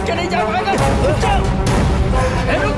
के नहीं जा पाएगा। रुक जाओ। ए, रुक।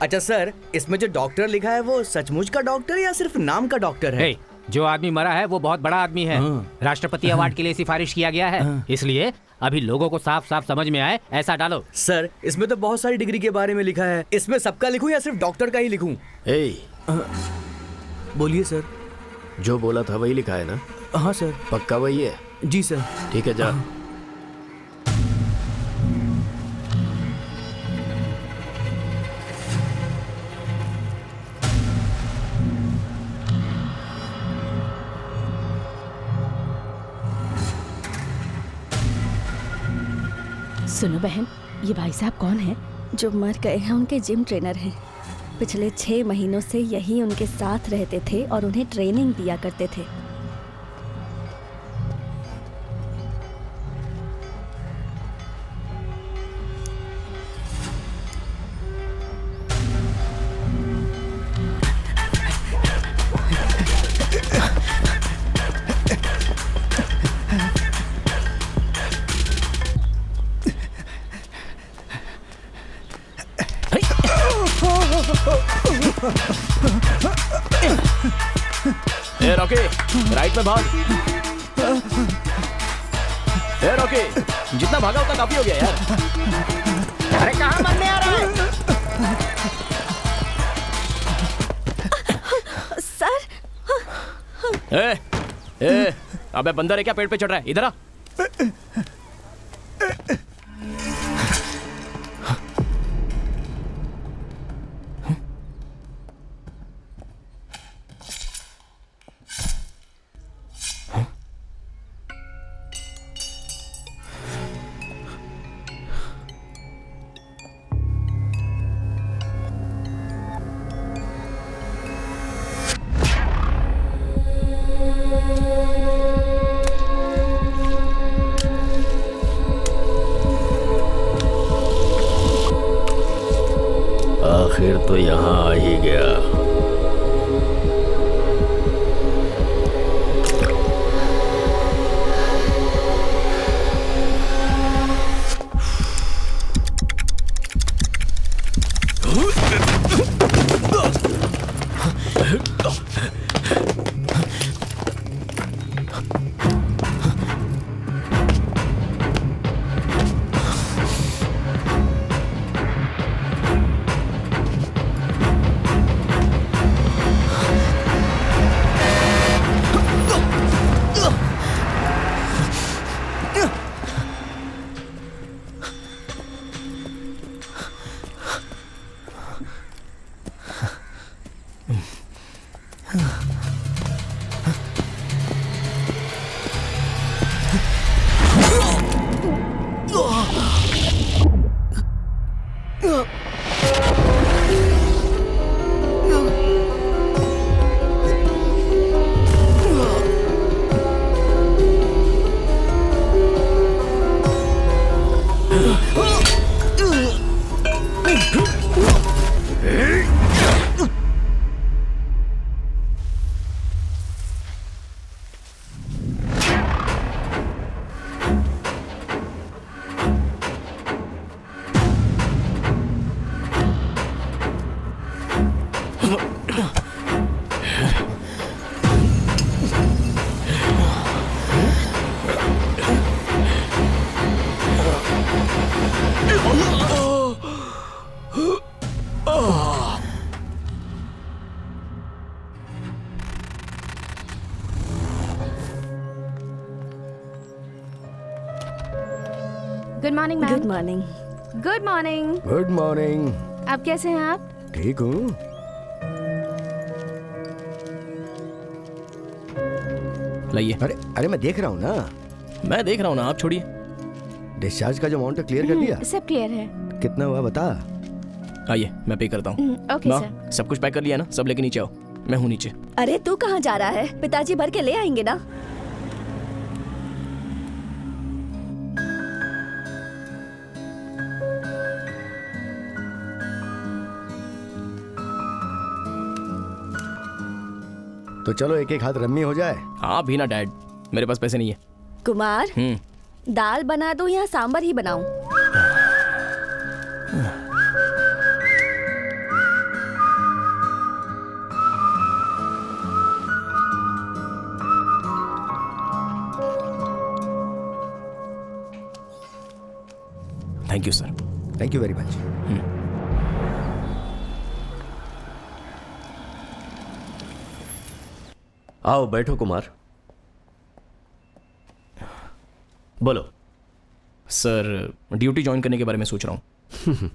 अच्छा सर, इसमें जो डॉक्टर लिखा है वो सचमुच का डॉक्टर या सिर्फ नाम का डॉक्टर है? जो आदमी मरा है वो बहुत बड़ा आदमी है। राष्ट्रपति अवार्ड के लिए सिफारिश किया गया है, इसलिए अभी लोगों को साफ साफ समझ में आए ऐसा डालो। सर, इसमें तो बहुत सारी डिग्री के बारे में लिखा है, इसमें सबका लिखूं या सिर्फ डॉक्टर का ही लिखूं? बोलिए सर। जो बोला था वही लिखा है ना? हाँ सर। पक्का वही है? जी सर। ठीक है, जा। सुनो बहन, ये भाई साहब कौन है? जो मर गए हैं उनके जिम ट्रेनर हैं। पिछले 6 महीनों से यही उनके साथ रहते थे और उन्हें ट्रेनिंग दिया करते थे। ए रॉकी, राइट में भाग। ए रॉकी, जितना भागा उतना काफी हो गया यार। अरे कहाँ मरने आ रहा है? सर। अबे बंदर है क्या पेड़ पे चढ़ रहा है? इधर आ। आखिर तो यहाँ आ ही गया। Good morning ma'am. Good morning. Good morning. Good morning. आप कैसे हैं आप? ठीक हूँ। लाइए। अरे मैं देख रहा हूँ ना। मैं देख रहा हूँ ना, आप छोड़िए। डिस्चार्ज का जो अमाउंट है क्लियर कर दिया? सब क्लियर है। कितना हुआ बता। आइए मैं पे करता हूँ। ओके माँ, सर। सब कुछ पैक कर लिया ना? सब लेके नीचे आओ, मैं हूँ नीचे। अरे तू कहाँ जा रहा है? पिताजी भर के ले आएंगे ना। तो चलो एक एक हाथ रम्मी हो जाए। हाँ भी ना डैड, मेरे पास पैसे नहीं है। कुमार, दाल बना दूं या सांबर ही बनाऊं? Thank you sir. Thank you very much. आओ बैठो कुमार। बोलो। सर ड्यूटी ज्वाइन करने के बारे में सोच रहा हूँ।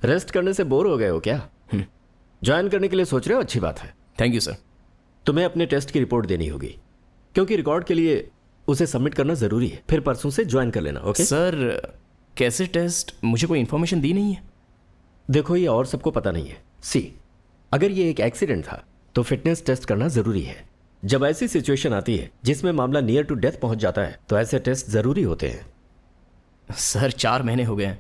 रेस्ट करने से बोर हो गए हो क्या? ज्वाइन करने के लिए सोच रहे हो, अच्छी बात है। Thank you sir. तुम्हें अपने टेस्ट की रिपोर्ट देनी होगी, क्योंकि रिकॉर्ड के लिए उसे सबमिट करना जरूरी है। फिर परसों से ज्वाइन कर लेना, ओके? सर कैसे टेस्ट? मुझे कोई इन्फॉर्मेशन दी नहीं है। देखो ये और सबको पता नहीं है। सी, अगर ये एक एक्सीडेंट था तो फिटनेस टेस्ट करना जरूरी है। जब ऐसी सिचुएशन आती है जिसमें मामला नियर टू डेथ पहुंच जाता है तो ऐसे टेस्ट जरूरी होते हैं। सर 4 महीने हो गए हैं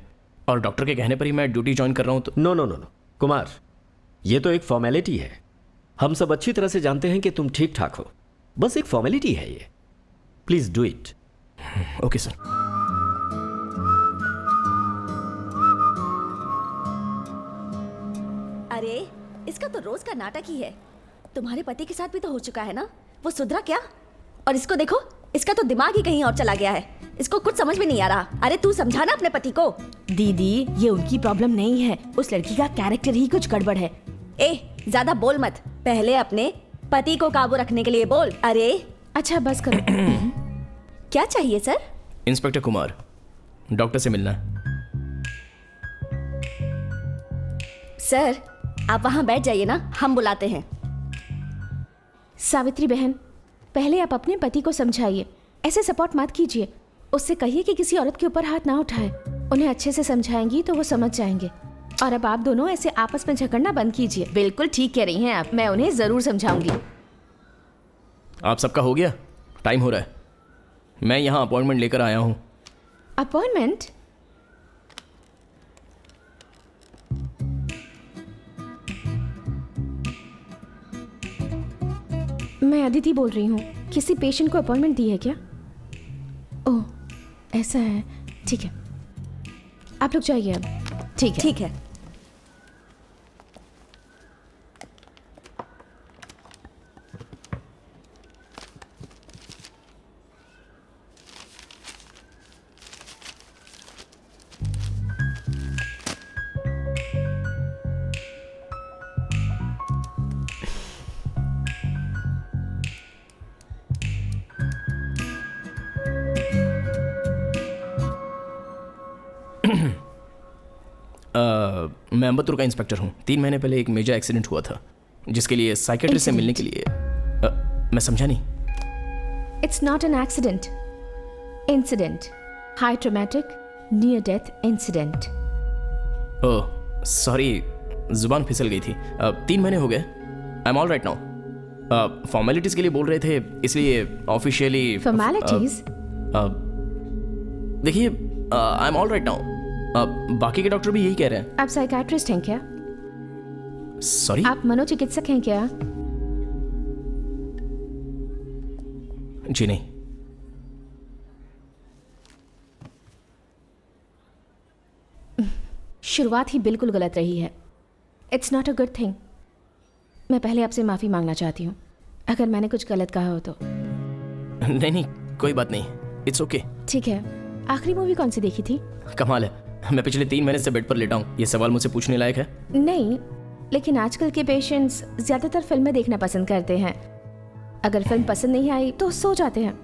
और डॉक्टर के कहने पर ही मैं ड्यूटी ज्वाइन कर रहा हूँ। तो no no no no Kumar, ये तो एक फॉर्मेलिटी है। हम सब अच्छी तरह से जानते हैं कि तुम ठीक ठाक हो, बस एक फॉर्मेलिटी है ये। Please do it. Okay sir. अरे इसका तो रोज का नाटक ही है। तुम्हारे पति के साथ भी तो हो चुका है ना। वो सुधरा क्या? और इसको देखो, इसका तो दिमाग ही कहीं और चला गया है। इसको कुछ समझ में नहीं आ रहा। अरे तू समझाना अपने पति को। दीदी ये उनकी प्रॉब्लम नहीं है, उस लड़की का कैरेक्टर ही कुछ गड़बड़ है। ए ज्यादा बोल मत, पहले अपने पति को काबू रखने के लिए बोल। अरे अच्छा बस करो। क्या चाहिए सर? इंस्पेक्टर कुमार, डॉक्टर से मिलना है। सर आप वहां बैठ जाइए ना, हम बुलाते हैं। सावित्री बहन, पहले आप अपने पति को समझाइए, ऐसे सपोर्ट मत कीजिए। उससे कहिए कि किसी औरत के ऊपर हाथ ना उठाए। उन्हें अच्छे से समझाएंगी तो वो समझ जाएंगे। और अब आप दोनों ऐसे आपस में झगड़ना बंद कीजिए। बिल्कुल ठीक कह रही हैं आप, मैं उन्हें जरूर समझाऊंगी। आप सबका हो गया? टाइम हो रहा है। मैं यहाँ अपॉइंटमेंट लेकर आया हूँ। अपॉइंटमेंट? मैं अदिति बोल रही हूँ। किसी पेशेंट को अपॉइंटमेंट दी है क्या? ओह ऐसा है, ठीक है। आप लोग जाइए अब। ठीक है ठीक है। मैं अम्बत्तूर का इंस्पेक्टर हूँ। 3 महीने पहले एक मेजर एक्सीडेंट हुआ था जिसके लिए साइकेट्रिस्ट से मिलने के लिए मैं समझा नहीं। It's not an accident, incident, high traumatic near death incident. Oh sorry, जुबान फिसल गई थी। 3 महीने हो गए। आई am all right now. Formalities के लिए बोल रहे थे, इसलिए ऑफिशियली फॉर्मेलिटीज? देखिए आई एम ऑल राइट नाउ। बाकी के डॉक्टर भी यही कह रहे हैं। आप साइकाट्रिस्ट हैं क्या? सॉरी? आप मनोचिकित्सक हैं क्या? जी नहीं। शुरुआत ही बिल्कुल गलत रही है। It's not a good thing. मैं पहले आपसे माफ़ी मांगना चाहती हूँ अगर मैंने कुछ गलत कहा हो तो। नहीं नहीं कोई बात नहीं, इट्स ओके। ठीक है। आखिरी मूवी कौन सी देखी थी? कमाल है, मैं पिछले 3 महीने से बेड पर लेटा हूँ। ये सवाल मुझसे पूछने लायक है? नहीं, लेकिन आजकल के पेशेंट्स ज़्यादातर फिल्में देखना पसंद करते हैं। अगर फिल्म पसंद नहीं आई तो सो जाते हैं।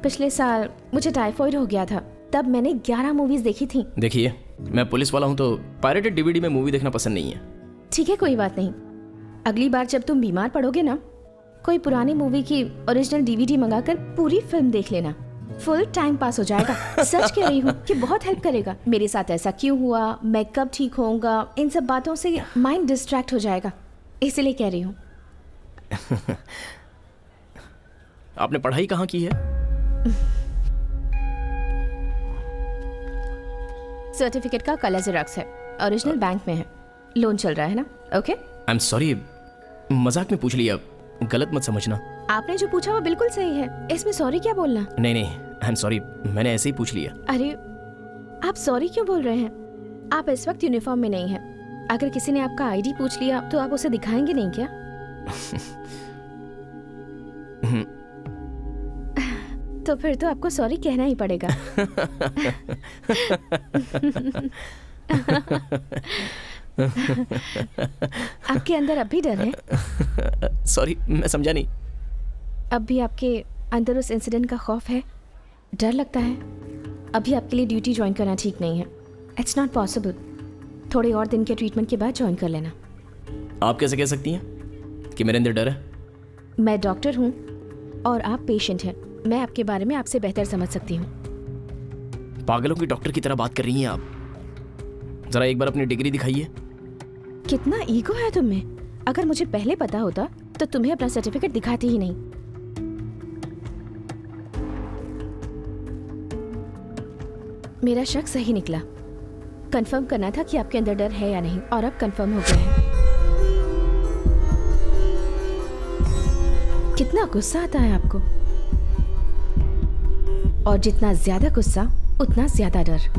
पिछले साल मुझे टाइफॉइड हो गया था, तब मैंने 11 मूवीज देखी थी। देखिए, मैं पुलिस वाला हूँ तो पायरेटेड डीवीडी में मूवी देखना पसंद नहीं है। ठीक है, कोई बात नहीं। अगली बार जब तुम बीमार पड़ोगे ना, कोई पुरानी मूवी की ओरिजिनल डीवीडी मंगाकर पूरी फिल्म देख लेना। फुल टाइम पास हो जाएगा। सच कह रही हूँ कि बहुत हेल्प करेगा। मेरे साथ ऐसा क्यों हुआ, मैं कब ठीक होऊंगा, इन सब बातों से माइंड डिस्ट्रैक्ट हो जाएगा, इसलिए कह रही हूँ। आपने पढ़ाई कहाँ की है? सर्टिफिकेट का कलर जेरॉक्स है, ओरिजिनल बैंक में है, लोन चल रहा है ना। ओके, आई एम सॉरी, मजाक में पूछ लिया, गलत मत समझना। आपने जो पूछा वो बिल्कुल सही है, इसमें सॉरी क्या बोलना। नहीं नहीं, आई एम सॉरी, मैंने ऐसे ही पूछ लिया। अरे आप सॉरी क्यों बोल रहे हैं? आप इस वक्त यूनिफॉर्म में नहीं हैं। अगर किसी ने आपका आईडी पूछ लिया तो आप उसे दिखाएंगे नहीं क्या? तो फिर तो आपको सॉरी कहना ही पड़ेगा। आपके अंदर अब भी डर है? सॉरी, मैं समझा नहीं। अब भी आपके अंदर उस इंसिडेंट का खौफ है, डर लगता है? अभी आपके लिए ड्यूटी ज्वाइन करना ठीक नहीं है। It's not possible. थोड़े और दिन के ट्रीटमेंट के बाद ज्वाइन कर लेना। आप कैसे कह सकती हैं कि मेरे अंदर डर है? मैं डॉक्टर हूँ और आप पेशेंट हैं। मैं आपके बारे में आपसे बेहतर समझ सकती हूँ। पागलों की डॉक्टर की तरह बात कर रही हैं आप। जरा एक बार अपनी डिग्री दिखाइए। कितना ईगो है तुम में। अगर मुझे पहले पता होता तो तुम्हें अपना सर्टिफिकेट दिखाती ही नहीं। मेरा शक सही निकला। कंफर्म करना था कि आपके अंदर डर है या नहीं, और अब कंफर्म हो गया है। कितना गुस्सा आता है आपको, और जितना ज्यादा गुस्सा उतना ज्यादा डर।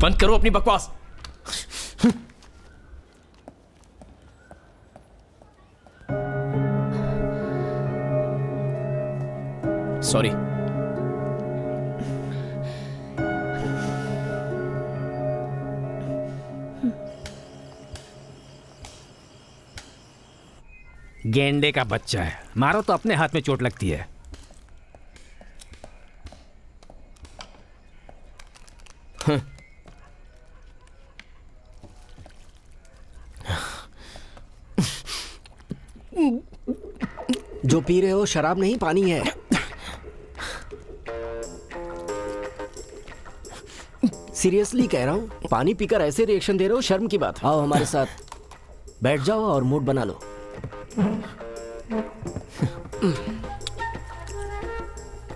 बंद करो अपनी बकवास। सॉरी। गेंडे का बच्चा है, मारो तो अपने हाथ में चोट लगती है। जो पी रहे हो शराब नहीं, पानी है। सीरियसली कह रहा हूँ, पानी पीकर ऐसे रिएक्शन दे रहे हो, शर्म की बात है। आओ हमारे साथ, बैठ जाओ और मूड बना लो।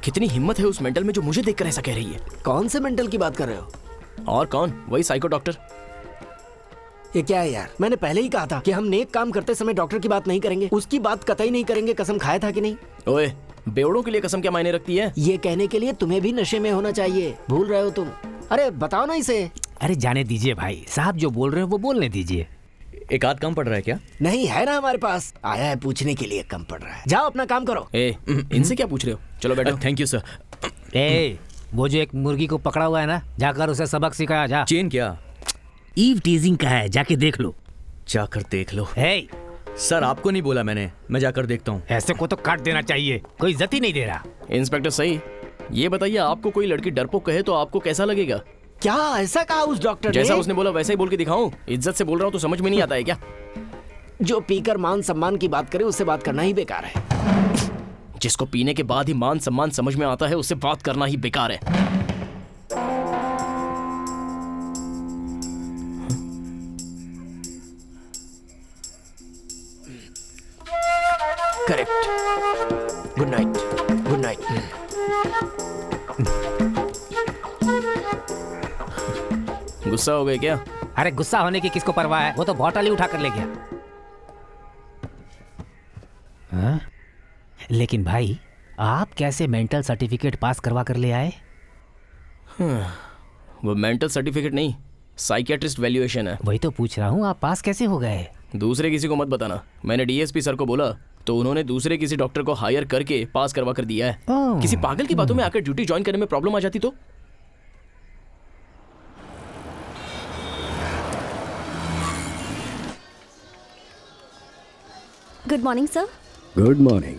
कितनी हिम्मत है उस मेंटल में जो मुझे देखकर ऐसा कह रही है। कौन से मेंटल की बात कर रहे हो? और कौन? वही साइको डॉक्टर। ये क्या है यार, मैंने पहले ही कहा था कि हम नेक काम करते समय डॉक्टर की बात नहीं करेंगे। उसकी बात कतई नहीं करेंगे। कसम खाया था कि नहीं? ओए, बेवड़ों के लिए कसम क्या मायने रखती है? ये कहने के लिए तुम्हें भी नशे में होना चाहिए। भूल रहे हो तुम। अरे बताओ ना इसे। अरे जाने दीजिए भाई साहब, जो बोल रहे हो वो बोलने दीजिए। एक आध कम पड़ रहा है क्या? नहीं है ना, हमारे पास आया है पूछने के लिए, कम पड़ रहा है। जाओ अपना काम करो। इनसे क्या पूछ रहे हो? चलो बैठो। Thank you sir. ए, वो जो एक मुर्गी को पकड़ा हुआ है ना, जाकर उसे सबक सिखाया जा। चेन क्या? ईव टीजिंग का है, जाके देख लो। जाकर देख लो। हे सर, आपको नहीं बोला मैंने, मैं जाकर देखता हूँ। ऐसे को तो काट देना चाहिए, कोई इज्जत ही नहीं दे रहा। इंस्पेक्टर सही, ये बताइए, आपको कोई लड़की डरपोक कहे तो आपको कैसा लगेगा? क्या ऐसा कहा उस डॉक्टर ने? जैसा उसने बोला वैसा ही बोल के दिखाऊं? इज्जत से बोल रहा हूँ तो समझ में नहीं आता है क्या? जो पीकर मान सम्मान की बात करे उससे बात करना ही बेकार है। जिसको पीने के बाद ही मान सम्मान समझ में आता है उससे बात करना ही बेकार है। Correct. Good night. Good night. गुस्सा हो गए क्या? अरे गुस्सा होने की किसको परवाह है, वो तो बॉटल ही उठा कर ले गया। हाँ? लेकिन भाई आप कैसे मेंटल सर्टिफिकेट पास करवा कर ले आए? वो मेंटल सर्टिफिकेट नहीं, साइकियाट्रिस्ट वैल्यूएशन है। वही तो पूछ रहा हूँ, आप पास कैसे हो गए? दूसरे किसी को मत बताना। मैंने डीएसपी सर को बोला तो उन्होंने दूसरे किसी डॉक्टर को हायर करके पास करवा कर दिया है। किसी पागल की बातों में आकर ड्यूटी ज्वाइन करने में प्रॉब्लम आ जाती तो? Good morning sir. Good morning.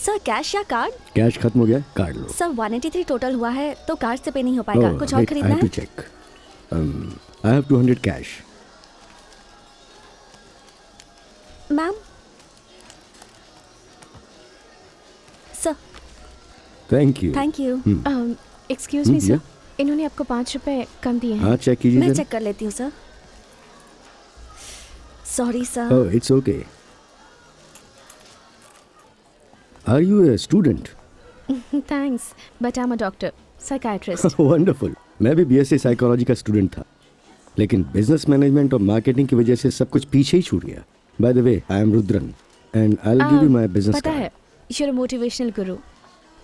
Sir cash या कार्ड? कैश खत्म हो गया, कार्ड लो। सर 183 टोटल हुआ है तो कार्ड से पे नहीं हो पाएगा। कुछ और खरीदना है? Check. I have 200 cash. Ma'am. Sir thank you. Thank you. Excuse me yeah. Sir, इन्होंने आपको 5 रुपए कम दिए हैं। हाँ, चेक कीजिए मैं जरा। चेक कर लेती हूँ sir. Sorry sir. Oh, it's okay. Are you a student? Thanks, but I am a doctor, psychiatrist. Wonderful. मैं भी बीएससी साइकोलॉजी का स्टूडेंट था, लेकिन बिजनेस मैनेजमेंट और मार्केटिंग की वजह से सब कुछ पीछे ही छूट गया। By the way, I am Rudran and I will give you my business पता है, यू आर मोटिवेशनल गुरु।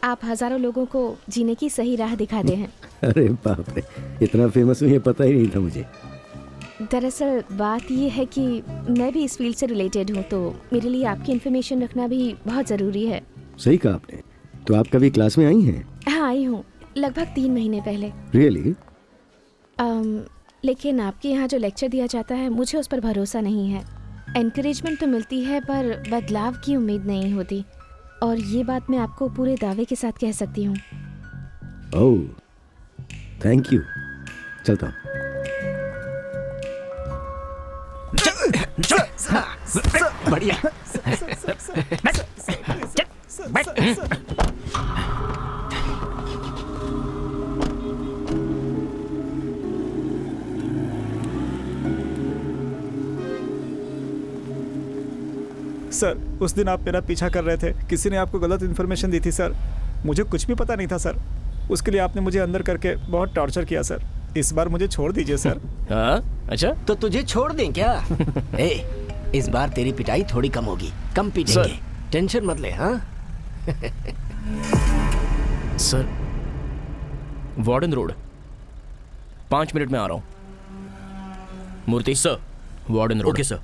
आप हजारों लोगों को जीने की सही राह दिखाते हैं। अरे बाप रे, इतना फेमस हूँ ये पता ही नहीं था मुझे। दरअसल बात ये है कि मैं भी इस फील्ड से रिलेटेड हूँ, तो मेरे लिए आपकी इन्फॉर्मेशन रखना भी बहुत ज़रूरी है। सही कहा आपने। तो आप कभी क्लास में आई हैं? हाँ, आई हूँ, लगभग 3 महीने पहले। रियली? लेकिन आपके यहाँ जो लेक्चर दिया जाता है, मुझे उस पर भरोसा नहीं है। एनकरेजमेंट तो मिलती है पर बदलाव की उम्मीद नहीं होती, और ये बात मैं आपको पूरे दावे के साथ कह सकती हूँ। ओह, थैंक यू। चलता हूँ। बढ़िया। सर उस दिन आप मेरा पीछा कर रहे थे, किसी ने आपको गलत इन्फॉर्मेशन दी थी सर। मुझे कुछ भी पता नहीं था सर। उसके लिए आपने मुझे अंदर करके बहुत टॉर्चर किया सर। इस बार मुझे छोड़ दीजिए सर। हाँ अच्छा, तो तुझे छोड़ दें क्या? ए, इस बार तेरी पिटाई थोड़ी कम होगी, कम पीटेंगे, टेंशन मत ले। हाँ सर, वार्डन रोड, 5 मिनट में आ रहा हूँ। Murthy sir, warden road. Okay sir.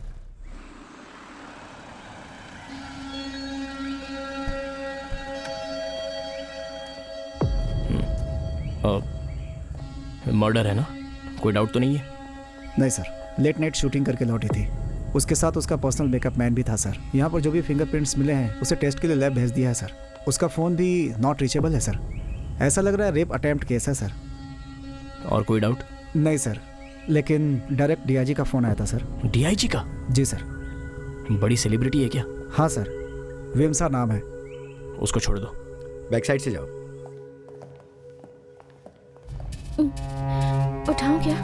Murder है ना? कोई डाउट तो नहीं है? नहीं सर, लेट नाइट शूटिंग करके लौटी थी। उसके साथ उसका पर्सनल बैकअप मैन भी था सर। यहाँ पर जो भी फिंगरप्रिंट्स मिले हैं उसे टेस्ट के लिए लैब भेज दिया है सर। उसका फ़ोन भी नॉट रीचेबल है सर। ऐसा लग रहा है रेप अटेम्प्ट केस है सर। और कोई डाउट? नहीं सर, लेकिन डायरेक्ट डीआईजी का फ़ोन आया था सर। डीआईजी का? जी सर। बड़ी सेलिब्रिटी है क्या? हाँ सर, वेमसा नाम है। उसको छोड़ दो। बैक साइड से जाओ। उठाऊं क्या?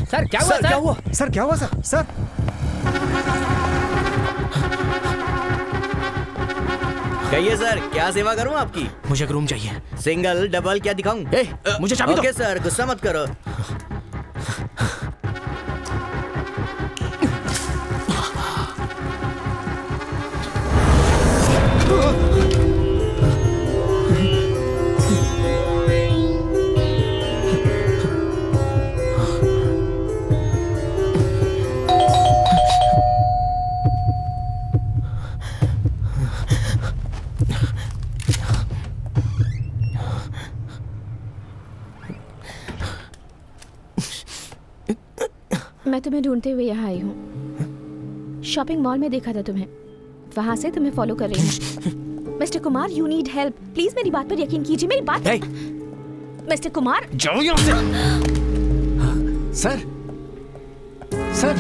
सर क्या हुआ? क्या हुआ सर? क्या हुआ सर? सर कहिए सर, क्या सेवा करूं आपकी? मुझे एक रूम चाहिए। सिंगल, डबल, क्या दिखाऊं? मुझे चाबी दो। ओके सर, गुस्सा मत करो। मैं तुम्हें ढूंढते हुए यहाँ आई हूँ। शॉपिंग मॉल में देखा था तुम्हें, वहाँ से तुम्हें फॉलो कर रही हूँ। Mister Kumar, you need help. Please मेरी बात पर यकीन कीजिए, मेरी बात। मिस्टर कुमार, जाओ यहाँ से। सर सर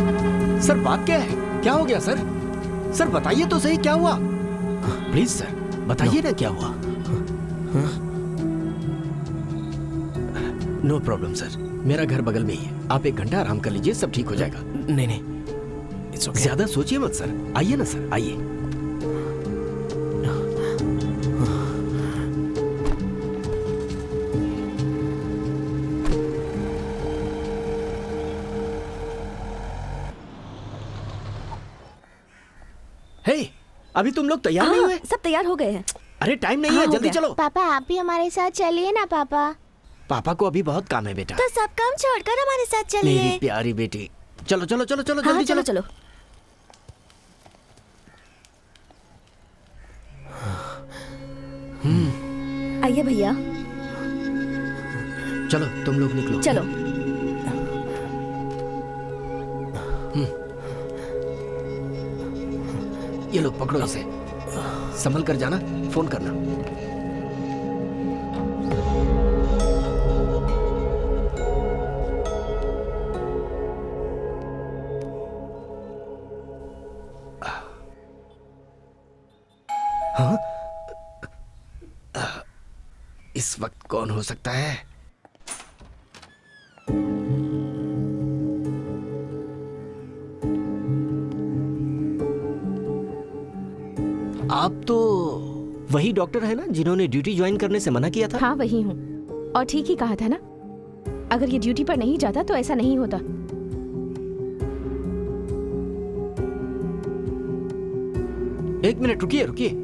सर, बात क्या है? क्या हो गया सर? सर बताइए तो सही, क्या हुआ? प्लीज सर बताइए ना क्या हुआ। नो प्रॉब्लम सर, मेरा घर बगल में ही है, आप 1 घंटा आराम कर लीजिए, सब ठीक हो जाएगा। नहीं, इट्स ओके। ज्यादा सोचिए मत सर, आइए ना सर, आइए। हे, अभी तुम लोग तैयार नहीं हुए? सब तैयार हो गए हैं। अरे टाइम नहीं है, जल्दी चलो। पापा आप भी हमारे साथ चलिए ना। पापा पापा को अभी बहुत काम है बेटा। तो सब काम छोड़कर हमारे साथ चलिए। मेरी प्यारी बेटी, चलो चलो चलो चलो, हाँ, जल्दी चलो चलो। चलो। आइए भैया। चलो तुम लोग निकलो। चलो। ये लो पकड़ो इसे, संभल कर जाना, फोन करना। हाँ? इस वक्त कौन हो सकता है? आप तो वही डॉक्टर है ना जिन्होंने ड्यूटी ज्वाइन करने से मना किया था? हाँ वही हूँ, और ठीक ही कहा था ना। अगर ये ड्यूटी पर नहीं जाता तो ऐसा नहीं होता। एक मिनट रुकिए रुकिए।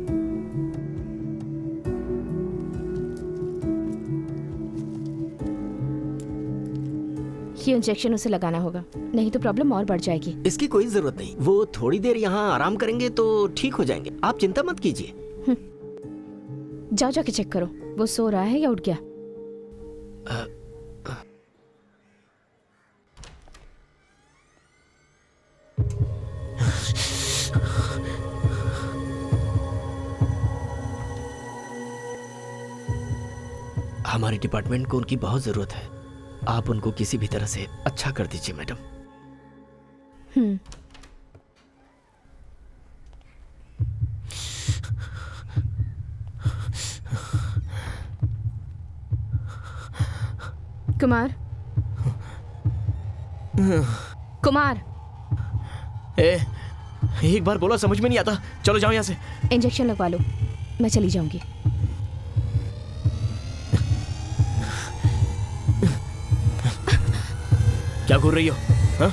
ये इंजेक्शन उसे लगाना होगा, नहीं तो प्रॉब्लम और बढ़ जाएगी। इसकी कोई जरूरत नहीं, वो थोड़ी देर यहाँ आराम करेंगे तो ठीक हो जाएंगे, आप चिंता मत कीजिए। जाओ जाके चेक करो वो सो रहा है या उठ गया। हमारे डिपार्टमेंट को उनकी बहुत जरूरत है, आप उनको किसी भी तरह से अच्छा कर दीजिए मैडम। कुमार, कुमार, एक बार बोला समझ में नहीं आता, चलो जाओ यहाँ से। इंजेक्शन लगवा लो, मैं चली जाऊंगी। क्या घूर रही हो? हाँ?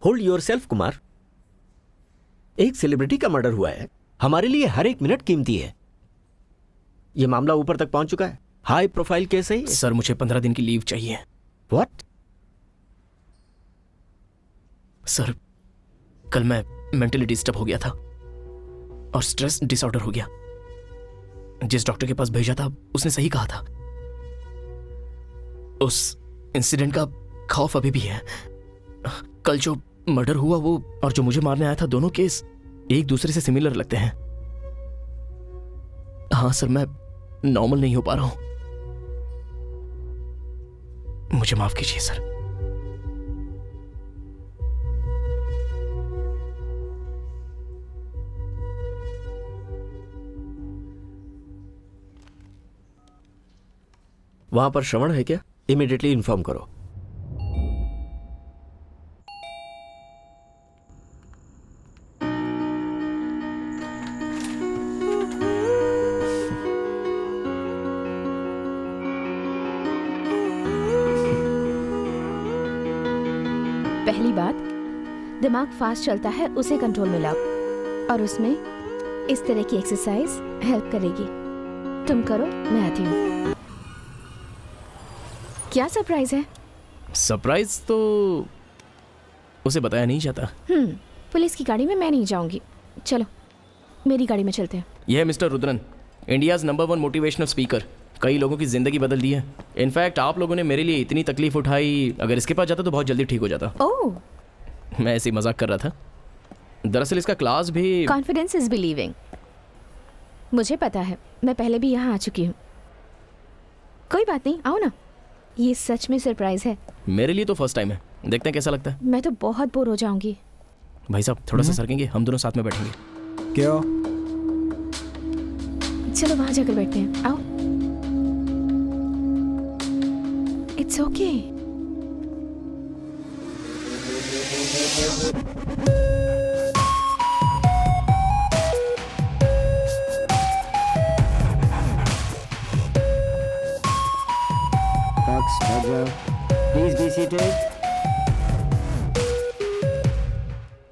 होल्ड योरसेल्फ कुमार, एक सेलिब्रिटी का मर्डर हुआ है, हमारे लिए हर एक मिनट कीमती है। यह मामला ऊपर तक पहुंच चुका है, हाई प्रोफाइल केस है। सर मुझे 15 दिन की लीव चाहिए। व्हाट? सर कल मैं मेंटली डिस्टर्ब हो गया था और स्ट्रेस डिसऑर्डर हो गया। जिस डॉक्टर के पास भेजा था उसने सही कहा था। उस इंसिडेंट का खौफ अभी भी है। कल जो मर्डर हुआ वो और जो मुझे मारने आया था, दोनों केस एक दूसरे से सिमिलर लगते हैं। हाँ सर, मैं नॉर्मल नहीं हो पा रहा हूं, मुझे माफ कीजिए सर। वहां पर श्रवण है क्या? इमीडिएटली इन्फॉर्म करो। पहली बात, दिमाग फास्ट चलता है, उसे कंट्रोल में लाओ, और उसमें इस तरह की एक्सरसाइज हेल्प करेगी। तुम करो, मैं आती हूँ। क्या सरप्राइज है? सरप्राइज तो उसे बताया नहीं जाता। पुलिस की गाड़ी में मैं नहीं जाऊंगी। चलो मेरी गाड़ी में चलते हैं। यह है mister Rudran, India's number 1 motivational speaker. कई लोगों की ज़िंदगी बदल दी है। इनफैक्ट आप लोगों ने मेरे लिए इतनी तकलीफ उठाई, अगर इसके पास जाता तो बहुत जल्दी ठीक हो जाता। ओह, मैं ऐसे ही मजाक कर रहा था। दरअसल इसका क्लास भी कॉन्फिडेंस इज बिलीविंग। मुझे पता है, मैं पहले भी यहाँ आ चुकी हूँ। कोई बात नहीं, आओ ना। ये सच में सरप्राइज है। मेरे लिए तो फर्स्ट टाइम है, देखते हैं कैसा लगता है। मैं तो बहुत बोर हो जाऊंगी। भाई साहब थोड़ा सा सरकेंगे, हम दोनों साथ में बैठेंगे। क्यों? चलो वहां जाकर बैठते हैं, आओ। It's okay. Please be seated.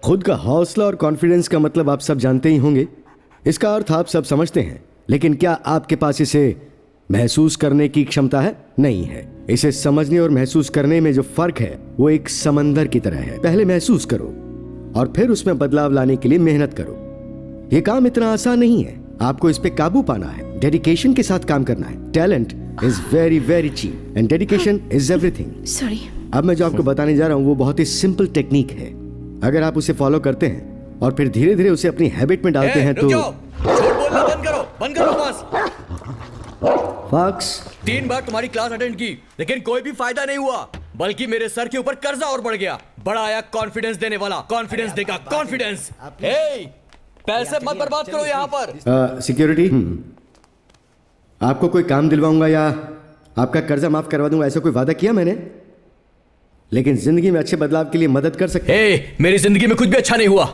खुद का हौसला और कॉन्फिडेंस का मतलब आप सब जानते ही होंगे। इसका अर्थ आप सब समझते हैं, लेकिन क्या आपके पास इसे महसूस करने की क्षमता है? नहीं है। इसे समझने और महसूस करने में जो फर्क है वो एक समंदर की तरह है। पहले महसूस करो और फिर उसमें बदलाव लाने के लिए मेहनत करो। ये काम इतना आसान नहीं है। आपको इस पे काबू पाना है, डेडिकेशन के साथ काम करना है। Talent is very very cheap and dedication is everything. Sorry. अब मैं जो आपको बताने जा रहा हूँ वो बहुत ही सिंपल टेक्निक है। अगर आप उसे फॉलो करते हैं और फिर धीरे धीरे उसे अपनी हैबिट में डालते हैं तो झूठ बोलना बंद करो बस। फॉक्स, 3 बार तुम्हारी क्लास अटेंड की, लेकिन कोई भी फायदा नहीं हुआ, बल्कि मेरे सर के ऊपर कर्जा और बढ़ गया। बड़ा आया कॉन्फिडेंस देने वाला, कॉन्फिडेंस देगा कॉन्फिडेंस। पैसे मत बर्बाद करो यहाँ पर। सिक्योरिटी, आपको कोई काम दिलवाऊंगा या आपका कर्जा माफ करवा दूंगा, ऐसा कोई वादा किया मैंने? लेकिन जिंदगी में अच्छे बदलाव के लिए मदद कर सकते। मेरी जिंदगी में कुछ भी अच्छा नहीं हुआ।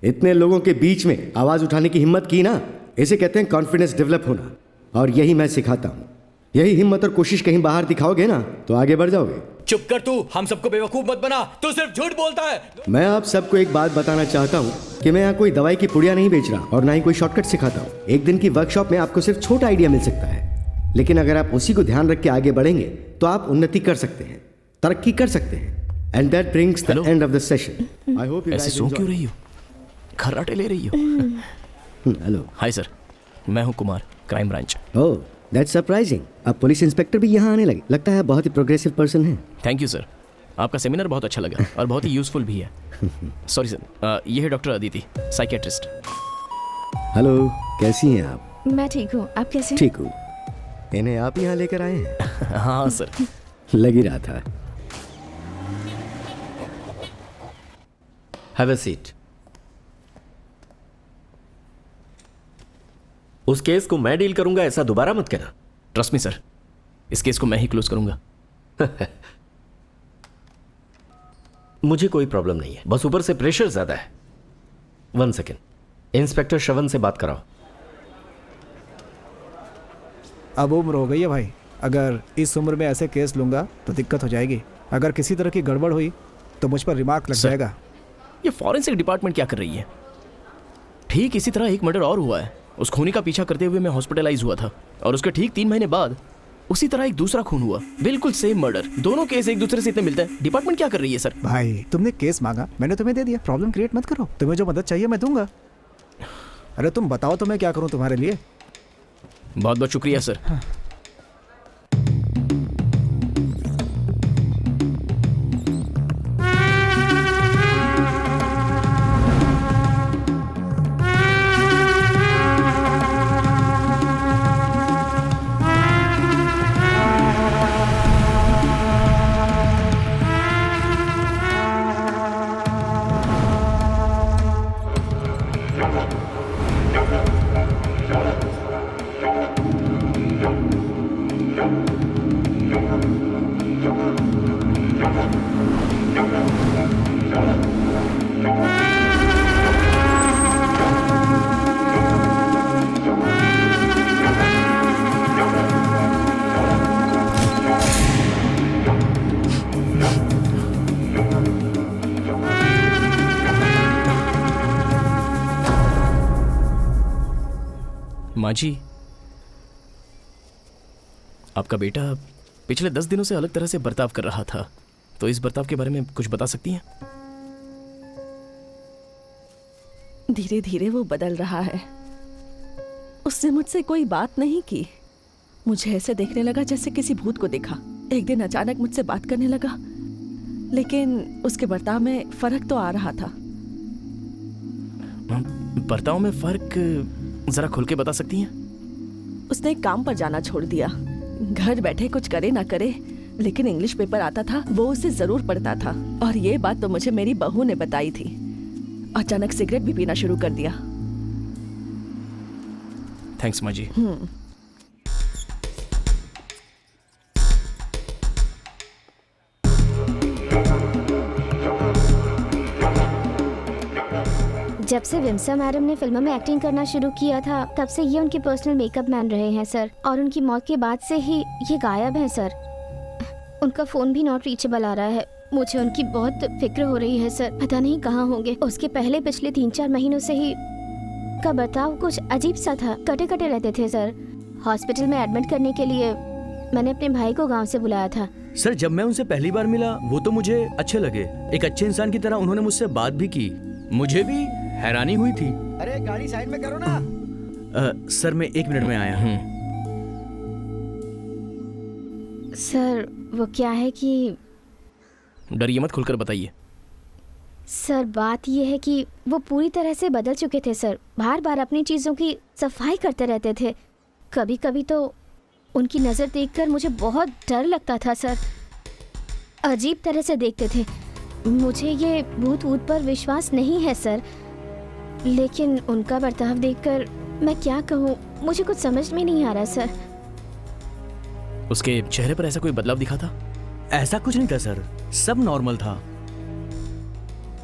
इतने लोगों के बीच में आवाज उठाने की हिम्मत की ना, इसे कहते हैं कॉन्फिडेंस डेवलप होना। और यही मैं सिखाता हूँ। यही हिम्मत और कोशिश कहीं बाहर दिखाओगे ना तो आगे बढ़ जाओगे। चुप कर तू, हम सबको बेवकूफ मत बना, तू सिर्फ झूठ बोलता है। मैं आप सबको एक बात बताना चाहता हूँ कि मैं यहाँ कोई दवाई की पुड़िया नहीं बेच रहा और ना ही कोई शॉर्टकट सिखाता हूँ। एक दिन की वर्कशॉप में आपको सिर्फ छोटा आइडिया मिल सकता है, लेकिन अगर आप उसी को ध्यान रख के आगे बढ़ेंगे तो आप उन्नति कर सकते हैं, तरक्की कर सकते हैं। And that brings the end of the session. I hope you ऐसे सो क्यों रही हो? खर्राटे ले रही हो? हेलो। हाय सर, मैं हूँ Kumar, crime branch. Oh, that's surprising. अब पुलिस इंस्पेक्टर भी यहाँ आने लगे। लगता है बहुत ही प्रोग्रेसिव पर्सन है। थैंक यू सर, आपका सेमिनार बहुत अच्छा लगा और बहुत ही यूजफुल भी है। सॉरी सर, ये है डॉक्टर अदिति, साइकियाट्रिस्ट। हेलो, कैसी हैं आप? मैं ठीक हूँ, आप कैसे? ठीक हूँ। इन्हें आप यहाँ लेकर आए हैं? हाँ सर। लग ही रहा था। Have a seat. उस केस को मैं डील करूंगा, ऐसा दोबारा मत कहना। ट्रस्ट मी सर, इस केस को मैं ही क्लोज करूंगा। मुझे कोई प्रॉब्लम नहीं है, बस ऊपर से प्रेशर ज्यादा है। 1 सेकेंड, इंस्पेक्टर श्रवण से बात कराओ। अब उम्र हो गई है भाई, अगर इस उम्र में ऐसे केस लूंगा तो दिक्कत हो जाएगी। अगर किसी तरह की गड़बड़ हुई तो मुझ पर रिमार्क लग जाएगा। ये फॉरेंसिक डिपार्टमेंट क्या कर रही है? ठीक इसी तरह एक मर्डर और हुआ है। उस खूनी का पीछा करते हुए मैं हॉस्पिटलाइज हुआ था और उसके ठीक 3 महीने बाद उसी तरह एक दूसरा खून हुआ, बिल्कुल सेम मर्डर। दोनों केस एक दूसरे से इतने मिलते हैं। डिपार्टमेंट क्या कर रही है सर? भाई तुमने केस मांगा, मैंने तुम्हें दे दिया। प्रॉब्लम क्रिएट मत करो। तुम्हें जो मदद चाहिए मैं दूंगा। अरे तुम बताओ तो मैं क्या करूं तुम्हारे लिए। बहुत बहुत शुक्रिया सर। माँ जी, आपका बेटा पिछले 10 दिनों से अलग तरह से बर्ताव कर रहा था, तो इस बर्ताव के बारे में कुछ बता सकती हैं? धीरे धीरे वो बदल रहा है। उसने मुझसे कोई बात नहीं की। मुझे ऐसे देखने लगा जैसे किसी भूत को देखा। एक दिन अचानक मुझसे बात करने लगा, लेकिन उसके बर्ताव में फर्क तो आ रहा था। बर्ताव में फर्क जरा खुल के बता सकती हैं? उसने काम पर जाना छोड़ दिया। घर बैठे कुछ करे ना करे, लेकिन इंग्लिश पेपर आता था वो उसे जरूर पढ़ता था। और ये बात तो मुझे मेरी बहू ने बताई थी। अचानक सिगरेट भी पीना शुरू कर दिया। थैंक्स माँ जी। जब से विमसा मैडम ने फिल्मों में एक्टिंग करना शुरू किया था, तब से ये उनके पर्सनल मेकअप मैन रहे हैं सर। और उनकी मौत के बाद से ही ये गायब हैं सर। उनका फ़ोन भी नॉट रीचेबल आ रहा है। मुझे उनकी बहुत फिक्र हो रही है सर। पता नहीं कहाँ होंगे। उसके पहले पिछले 3-4 महीनों से ही का बर्ताव कुछ अजीब सा था। कटे कटे रहते थे सर। हॉस्पिटल में एडमिट करने के लिए मैंने अपने भाई को गाँव से बुलाया था। सर जब मैं उनसे पहली बार मिला वो तो मुझे अच्छे लगे। एक अच्छे इंसान की तरह उन्होंने मुझसे बात भी की। मुझे भी हैरानी हुई थी। अरे गाड़ी साइड में करो ना। सर मैं 1 मिनट में आया। सर वो क्या है कि डरिए मत, खुलकर बताइए। सर बात ये है कि वो पूरी तरह से बदल चुके थे सर। बार बार अपनी चीज़ों की सफाई करते रहते थे। कभी कभी तो उनकी नज़र देखकर मुझे बहुत डर लगता था सर। अजीब तरह से देखते थे। मुझे ये भूत वूत पर विश्वास नहीं है सर, लेकिन उनका बर्ताव देखकर मैं क्या कहूँ, मुझे कुछ समझ में नहीं आ रहा सर। उसके चेहरे पर ऐसा कोई बदलाव दिखा था? ऐसा कुछ नहीं था सर, सब नॉर्मल था।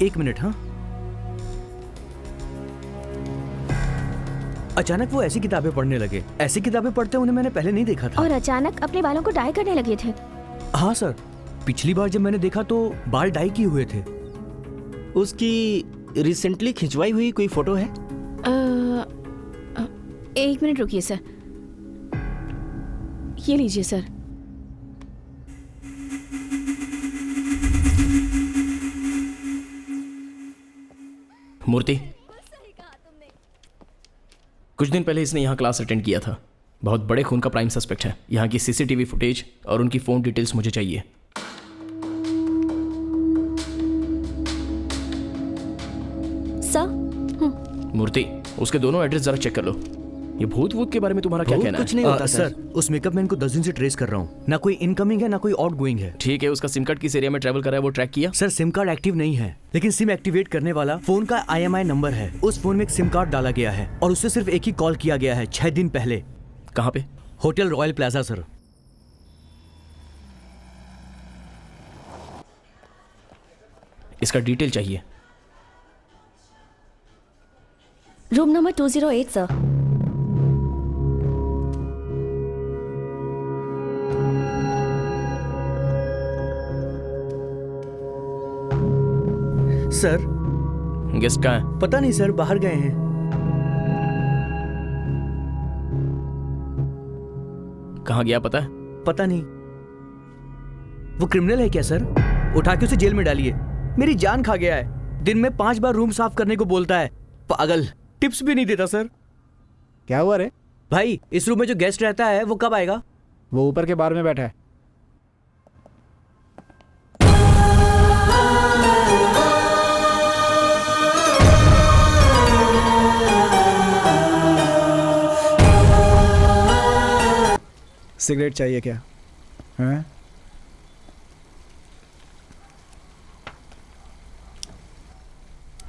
1 मिनट। हाँ, अचानक वो ऐसी किताबें पढ़ने लगे। ऐसी किताबें पढ़ते उन्हें मैंने पहले नहीं देखा था। और अचानक अपने बालों को डाई करने लगे थे। हाँ सर, पिछली बार जब मैंने देखा तो बाल डाई किए हुए थे। उसकी रिसेंटली खिंचवाई हुई कोई फोटो है? 1 मिनट रुकिए सर। ये लीजिए सर। मूर्ति, कुछ दिन पहले इसने यहाँ क्लास अटेंड किया था। बहुत बड़े खून का प्राइम सस्पेक्ट है। यहाँ की सीसीटीवी फुटेज और उनकी फोन डिटेल्स मुझे चाहिए। सर मूर्ति, उसके दोनों एड्रेस जरा चेक कर लो। ये भूत वूत के बारे में तुम्हारा क्या कहना है? कुछ नहीं होता सर। उस मेकअप मैन को 10 दिन से ट्रेस कर रहा हूँ। ना कोई इनकमिंग है ना कोई आउटगोइंग है। ठीक है, उसका सिम कार्ड किस एरिया में ट्रैवल कर रहा है वो ट्रैक किया? सर सिम कार्ड एक्टिव नहीं है, लेकिन सिम एक्टिवेट करने वाला फोन का IMI नंबर है। उस फोन में एक सिम कार्ड डाला गया है और उससे सिर्फ एक ही कॉल किया गया है 6 दिन पहले। कहाँ पे? Hotel royal plaza sir. इसका डिटेल चाहिए। Room number 208 sir. Sir guest कहाँ है? पता नहीं सर, बाहर गए हैं। कहाँ गया पता है? पता नहीं। वो क्रिमिनल है क्या सर? उठा के उसे जेल में डालिए। मेरी जान खा गया है। दिन में 5 बार रूम साफ करने को बोलता है। पागल, टिप्स भी नहीं देता सर। क्या हुआ रे? भाई इस रूम में जो गेस्ट रहता है वो कब आएगा? वो ऊपर के बार में बैठा है। सिगरेट चाहिए क्या? हैं?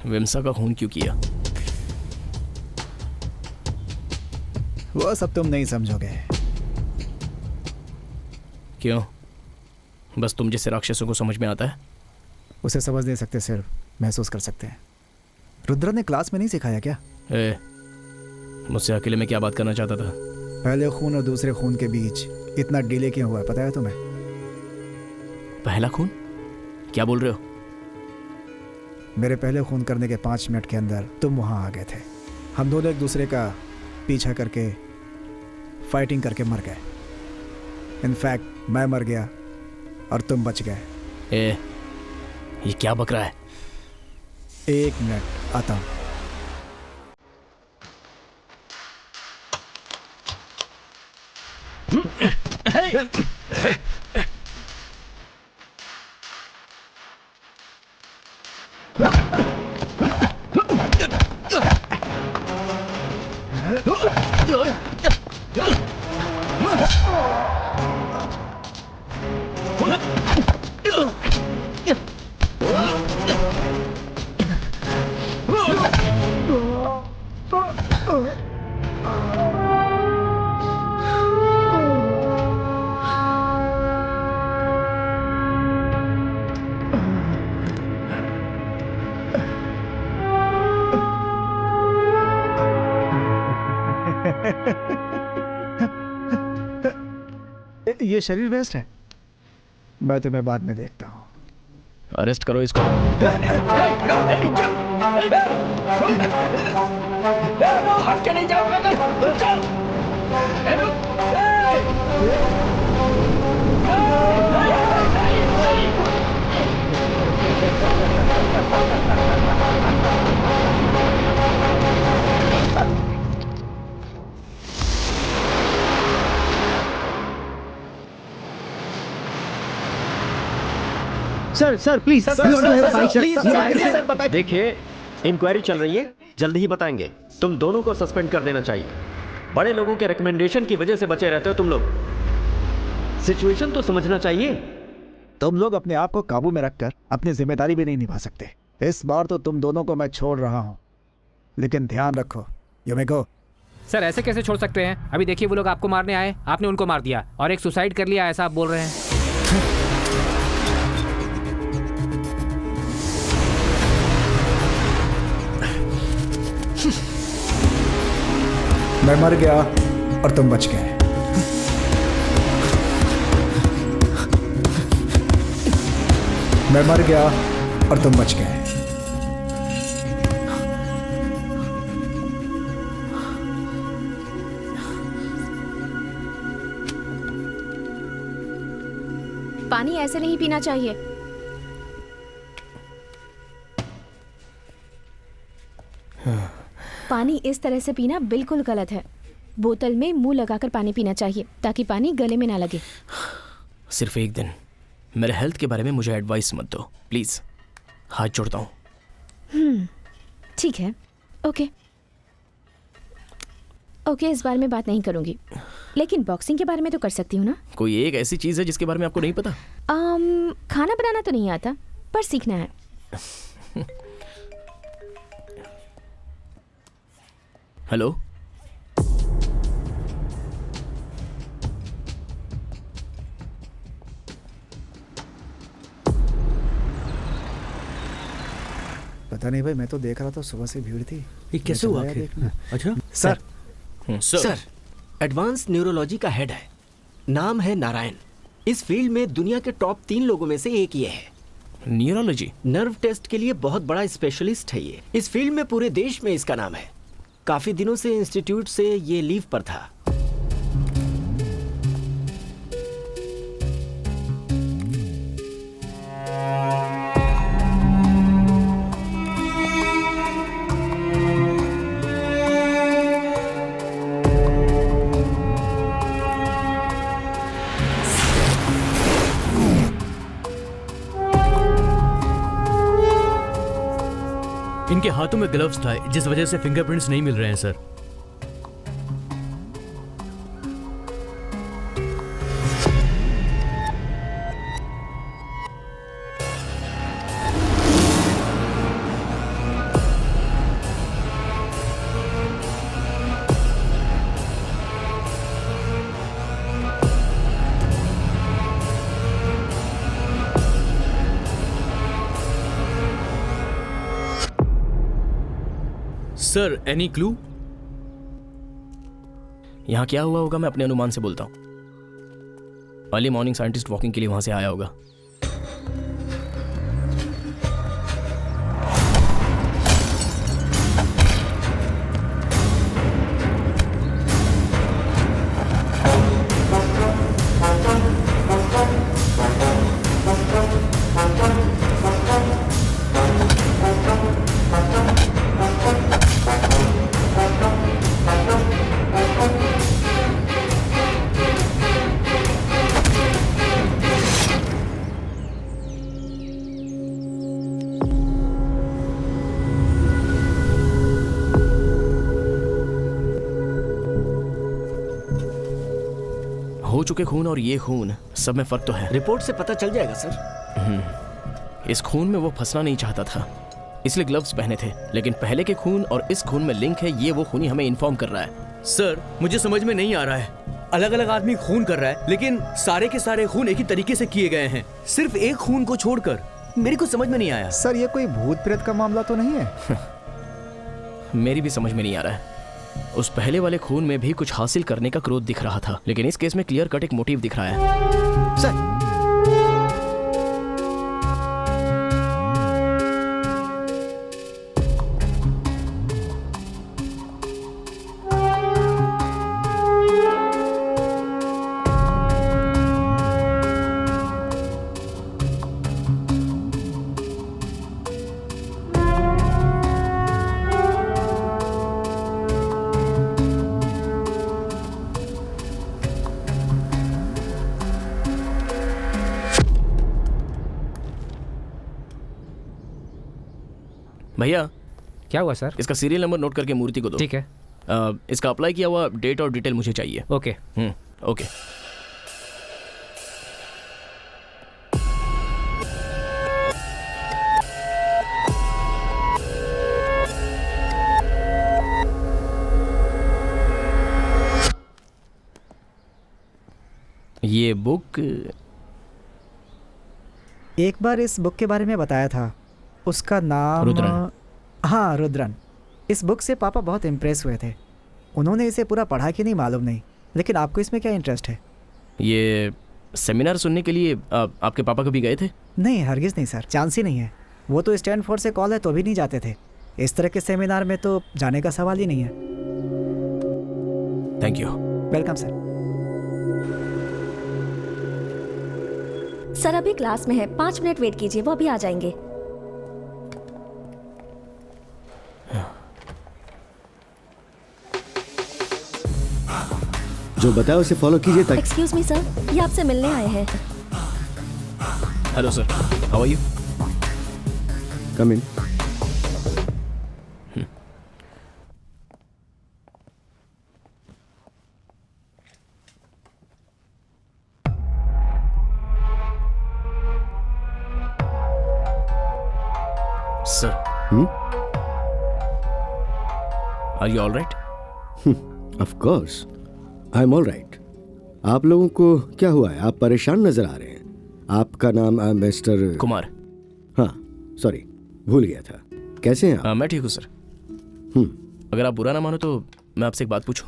विमसा का खून क्यों किया? वो सब तुम नहीं समझोगे। क्यों? बस तुम जैसे राक्षसों को समझ में आता है? उसे समझ नहीं सकते, सिर्फ महसूस कर सकते हैं। रुद्र ने क्लास में नहीं सिखाया क्या? मुझसे अकेले में क्या बात करना चाहता था? पहले खून और दूसरे खून के बीच इतना डिले क्यों हुआ पता है तुम्हें? पहला खून? क्या बोल रहे हो? मेरे पहले खून करने के 5 मिनट के अंदर तुम वहां आ गए थे। हम दोनों एक दूसरे का पीछा करके फाइटिंग करके मर गए। इनफैक्ट मैं मर गया और तुम बच गए। ये क्या बक रहा है? 1 मिनट, आता हूँ। ये शरीर वेस्ट है। मैं तुम्हें बाद में देखता हूँ। अरेस्ट करो इसको। सर प्लीज देखिए, इंक्वायरी चल रही है, जल्दी ही बताएंगे। तुम दोनों को सस्पेंड कर देना चाहिए। बड़े लोगों के रिकमेंडेशन की वजह से बचे रहते हो तुम लोग। सिचुएशन तो समझना चाहिए। तुम लोग अपने आप को काबू में रखकर अपनी जिम्मेदारी भी नहीं निभा सकते। इस बार तो तुम दोनों को मैं छोड़ रहा हूँ, लेकिन ध्यान रखो। You may go. सर ऐसे कैसे छोड़ सकते हैं? अभी देखिए वो लोग आपको मारने आए, आपने उनको मार दिया और एक सुसाइड कर लिया, ऐसा आप बोल रहे हैं। मैं मर गया और तुम बच गए। मैं मर गया और तुम बच गए। पानी ऐसे नहीं पीना चाहिए। पानी इस तरह से पीना बिल्कुल गलत है। बोतल में मुंह लगाकर पानी पीना चाहिए ताकि पानी गले में ना लगे। सिर्फ एक दिन मेरे हेल्थ के बारे में मुझे एडवाइस मत दो प्लीज, हाथ जोड़ता हूँ। ठीक है, ओके ओके, इस बारे में बात नहीं करूंगी, लेकिन बॉक्सिंग के बारे में तो कर सकती हूँ ना। कोई एक ऐसी चीज है जिसके बारे में आपको नहीं पता? खाना बनाना तो नहीं आता, पर सीखना है। हेलो, पता नहीं भाई, मैं तो देख रहा था सुबह से भीड़ थी। ये कैसे हुआ आखिर? अच्छा सर, सर एडवांस न्यूरोलॉजी का हेड है, नाम है नारायण। इस फील्ड में दुनिया के टॉप 3 लोगों में से एक ये है। न्यूरोलॉजी नर्व टेस्ट के लिए बहुत बड़ा स्पेशलिस्ट है ये। इस फील्ड में पूरे देश में इसका नाम है। काफी दिनों से इंस्टीट्यूट से ये लीव पर था। इनके हाथों में ग्लव्स था, जिस वजह से फिंगरप्रिंट्स नहीं मिल रहे हैं सर। Sir any clue? यहाँ क्या हुआ होगा मैं अपने अनुमान से बोलता हूँ। अर्ली मॉर्निंग साइंटिस्ट वॉकिंग के लिए वहां से आया होगा। चुके खून और ये खून, सब में फर्क तो है। रिपोर्ट से पता चल जाएगा सर। इस खून में वो फंसना नहीं चाहता था, इसलिए ग्लव्स पहने थे। लेकिन पहले के खून और इस खून में लिंक है, ये वो खूनी हमें इन्फॉर्म कर रहा है। सर मुझे समझ में नहीं आ रहा है, अलग अलग आदमी खून कर रहा है लेकिन सारे के सारे खून एक ही तरीके से किए गए हैं, सिर्फ एक खून को छोड़कर। मेरी कुछ समझ में नहीं आया। सर ये कोई भूत प्रेत का मामला तो नहीं है? मेरी भी समझ में नहीं आ रहा है। उस पहले वाले खून में भी कुछ हासिल करने का क्रोध दिख रहा था, लेकिन इस केस में क्लियर कट एक मोटिव दिख रहा है। सर भैया क्या हुआ सर? इसका सीरियल नंबर नोट करके मूर्ति को दो। ठीक है। इसका अप्लाई किया हुआ डेट और डिटेल मुझे चाहिए। ओके। ओके। ये बुक एक बार इस बुक के बारे में बताया था, उसका नाम रुद्रन। हाँ रुद्रन। इस बुक से पापा बहुत इम्प्रेस हुए थे। उन्होंने इसे पूरा पढ़ा कि नहीं मालूम नहीं, लेकिन आपको इसमें क्या इंटरेस्ट है? ये सेमिनार सुनने के लिए आपके पापा कभी गए थे? नहीं हरगिज़ नहीं सर, चांस ही नहीं है। वो तो स्टैनफोर्ड से कॉल है तो भी नहीं जाते थे। इस तरह के सेमिनार में तो जाने का सवाल ही नहीं है। Thank you. Welcome sir. Sir अभी क्लास में है, 5 मिनट वेट कीजिए, वो अभी आ जाएंगे। जो बताया उसे फॉलो कीजिए ताकि। एक्सक्यूज मी सर, ये आपसे मिलने आए हैं। Hello sir, how are you? Come in. Sir, are you all right? Of course I am all right. आप लोगों को क्या हुआ है? आप परेशान नजर आ रहे हैं। आपका नाम मिस्टर कुमार। हाँ सॉरी, भूल गया था। कैसे हैं आप? मैं ठीक हूँ सर। अगर आप बुरा ना मानो तो मैं आपसे एक बात पूछूं?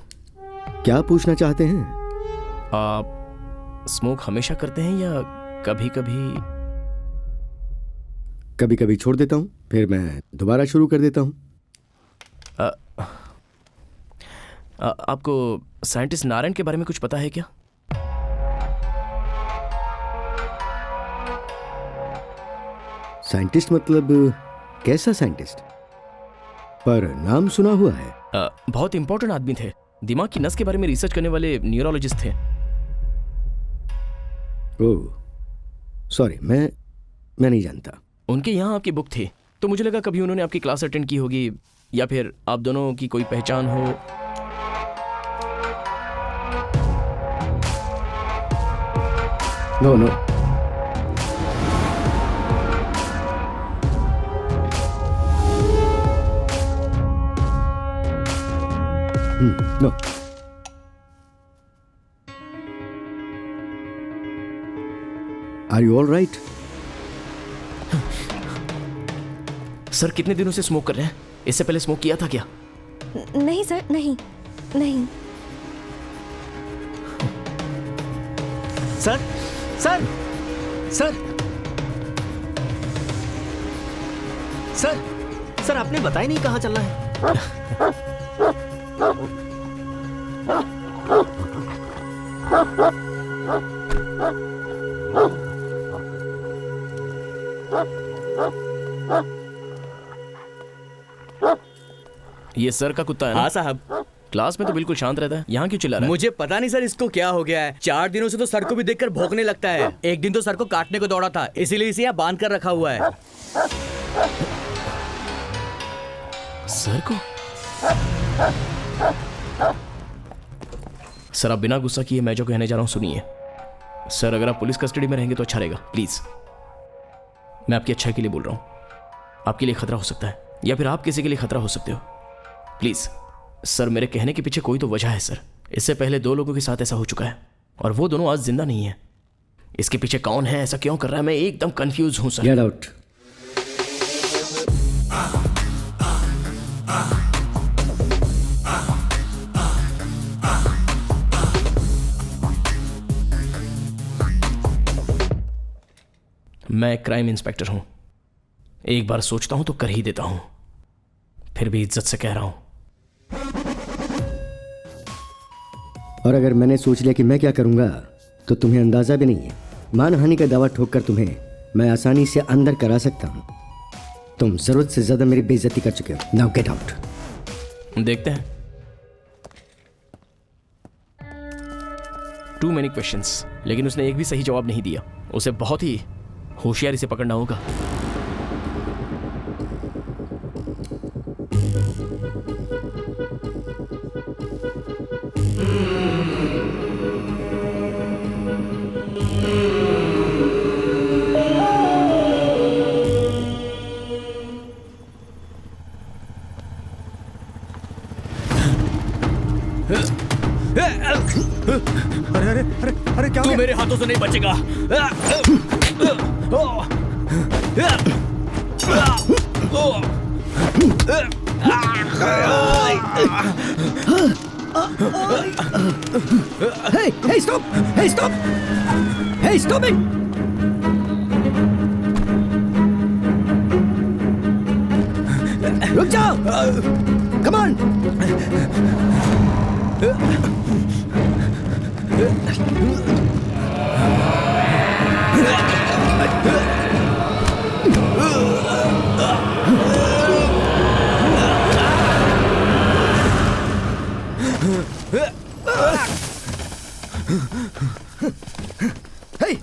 क्या पूछना चाहते हैं? आप स्मोक हमेशा करते हैं या कभी कभी? कभी कभी छोड़ देता हूँ, फिर मैं दोबारा शुरू कर देता हूँ। आपको साइंटिस्ट नारायण के बारे में कुछ पता है क्या? साइंटिस्ट मतलब कैसा साइंटिस्ट? पर नाम सुना हुआ है। बहुत इंपॉर्टेंट आदमी थे, दिमाग की नस के बारे में रिसर्च करने वाले न्यूरोलॉजिस्ट थे। ओह सॉरी, मैं नहीं जानता। उनके यहाँ आपकी बुक थी तो मुझे लगा कभी उन्होंने आपकी क्लास अटेंड की होगी या फिर आप दोनों की कोई पहचान हो। No no, no. Are you all right? Sir कितने दिनों से स्मोक कर रहे हैं? इससे पहले स्मोक किया था क्या? नहीं सर, नहीं नहीं। Sir sir sir sir sir आपने बताया नहीं कहाँ चलना है? ये सर का कुत्ता है ना? हाँ साहब। क्लास में तो बिल्कुल शांत रहता है, यहाँ क्यों चिल्ला रहा है? मुझे पता नहीं सर इसको क्या हो गया है। 4 दिनों से तो सर को भी देखकर भौंकने लगता है। एक दिन तो सर को काटने को दौड़ा था, इसीलिए इसे यहाँ बांध कर रखा हुआ है। सर को? सर आप बिना गुस्सा किए मैं जो कहने जा रहा हूँ सुनिए। सर अगर आप पुलिस कस्टडी में रहेंगे तो अच्छा रहेगा, प्लीज। मैं आपकी अच्छाई के लिए बोल रहा हूं। आपके लिए खतरा हो सकता है, या फिर आप किसी के लिए खतरा हो सकते हो। प्लीज सर, मेरे कहने के पीछे कोई तो वजह है सर। इससे पहले 2 लोगों के साथ ऐसा हो चुका है और वो दोनों आज जिंदा नहीं है। इसके पीछे कौन है, ऐसा क्यों कर रहा है, मैं एकदम कंफ्यूज हूं सर। Get out. मैं एक क्राइम इंस्पेक्टर हूं, एक बार सोचता हूं तो कर ही देता हूं, फिर भी इज्जत से कह रहा हूं। और अगर मैंने सोच लिया कि मैं क्या करूंगा तो तुम्हें अंदाजा भी नहीं है। मानहानि का दावा ठोक कर तुम्हें मैं आसानी से अंदर करा सकता हूं। तुम जरूरत से ज्यादा मेरी बेइज्जती कर चुके हो। Now get out. देखते हैं। टू मेनी क्वेश्चंस, लेकिन उसने एक भी सही जवाब नहीं दिया। उसे बहुत ही होशियारी से पकड़ना होगा। अरे अरे अरे अरे क्या हो तू गया? मेरे हाथों से नहीं बचेगा। Hey, stop! Hey, stop! Hey, stop it! रुक जाओ! Come on! Hey!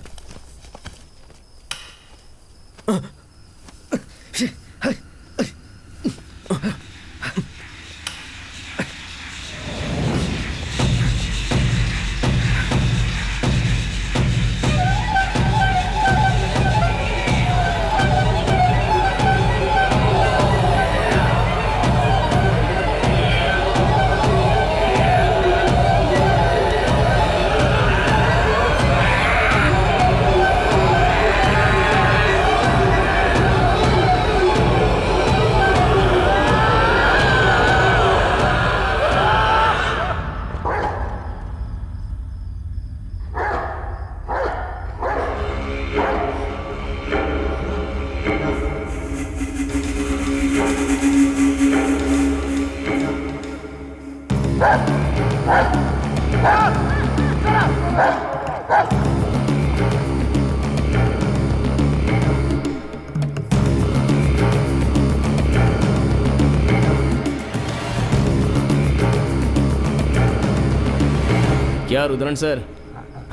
क्या रुद्रन सर,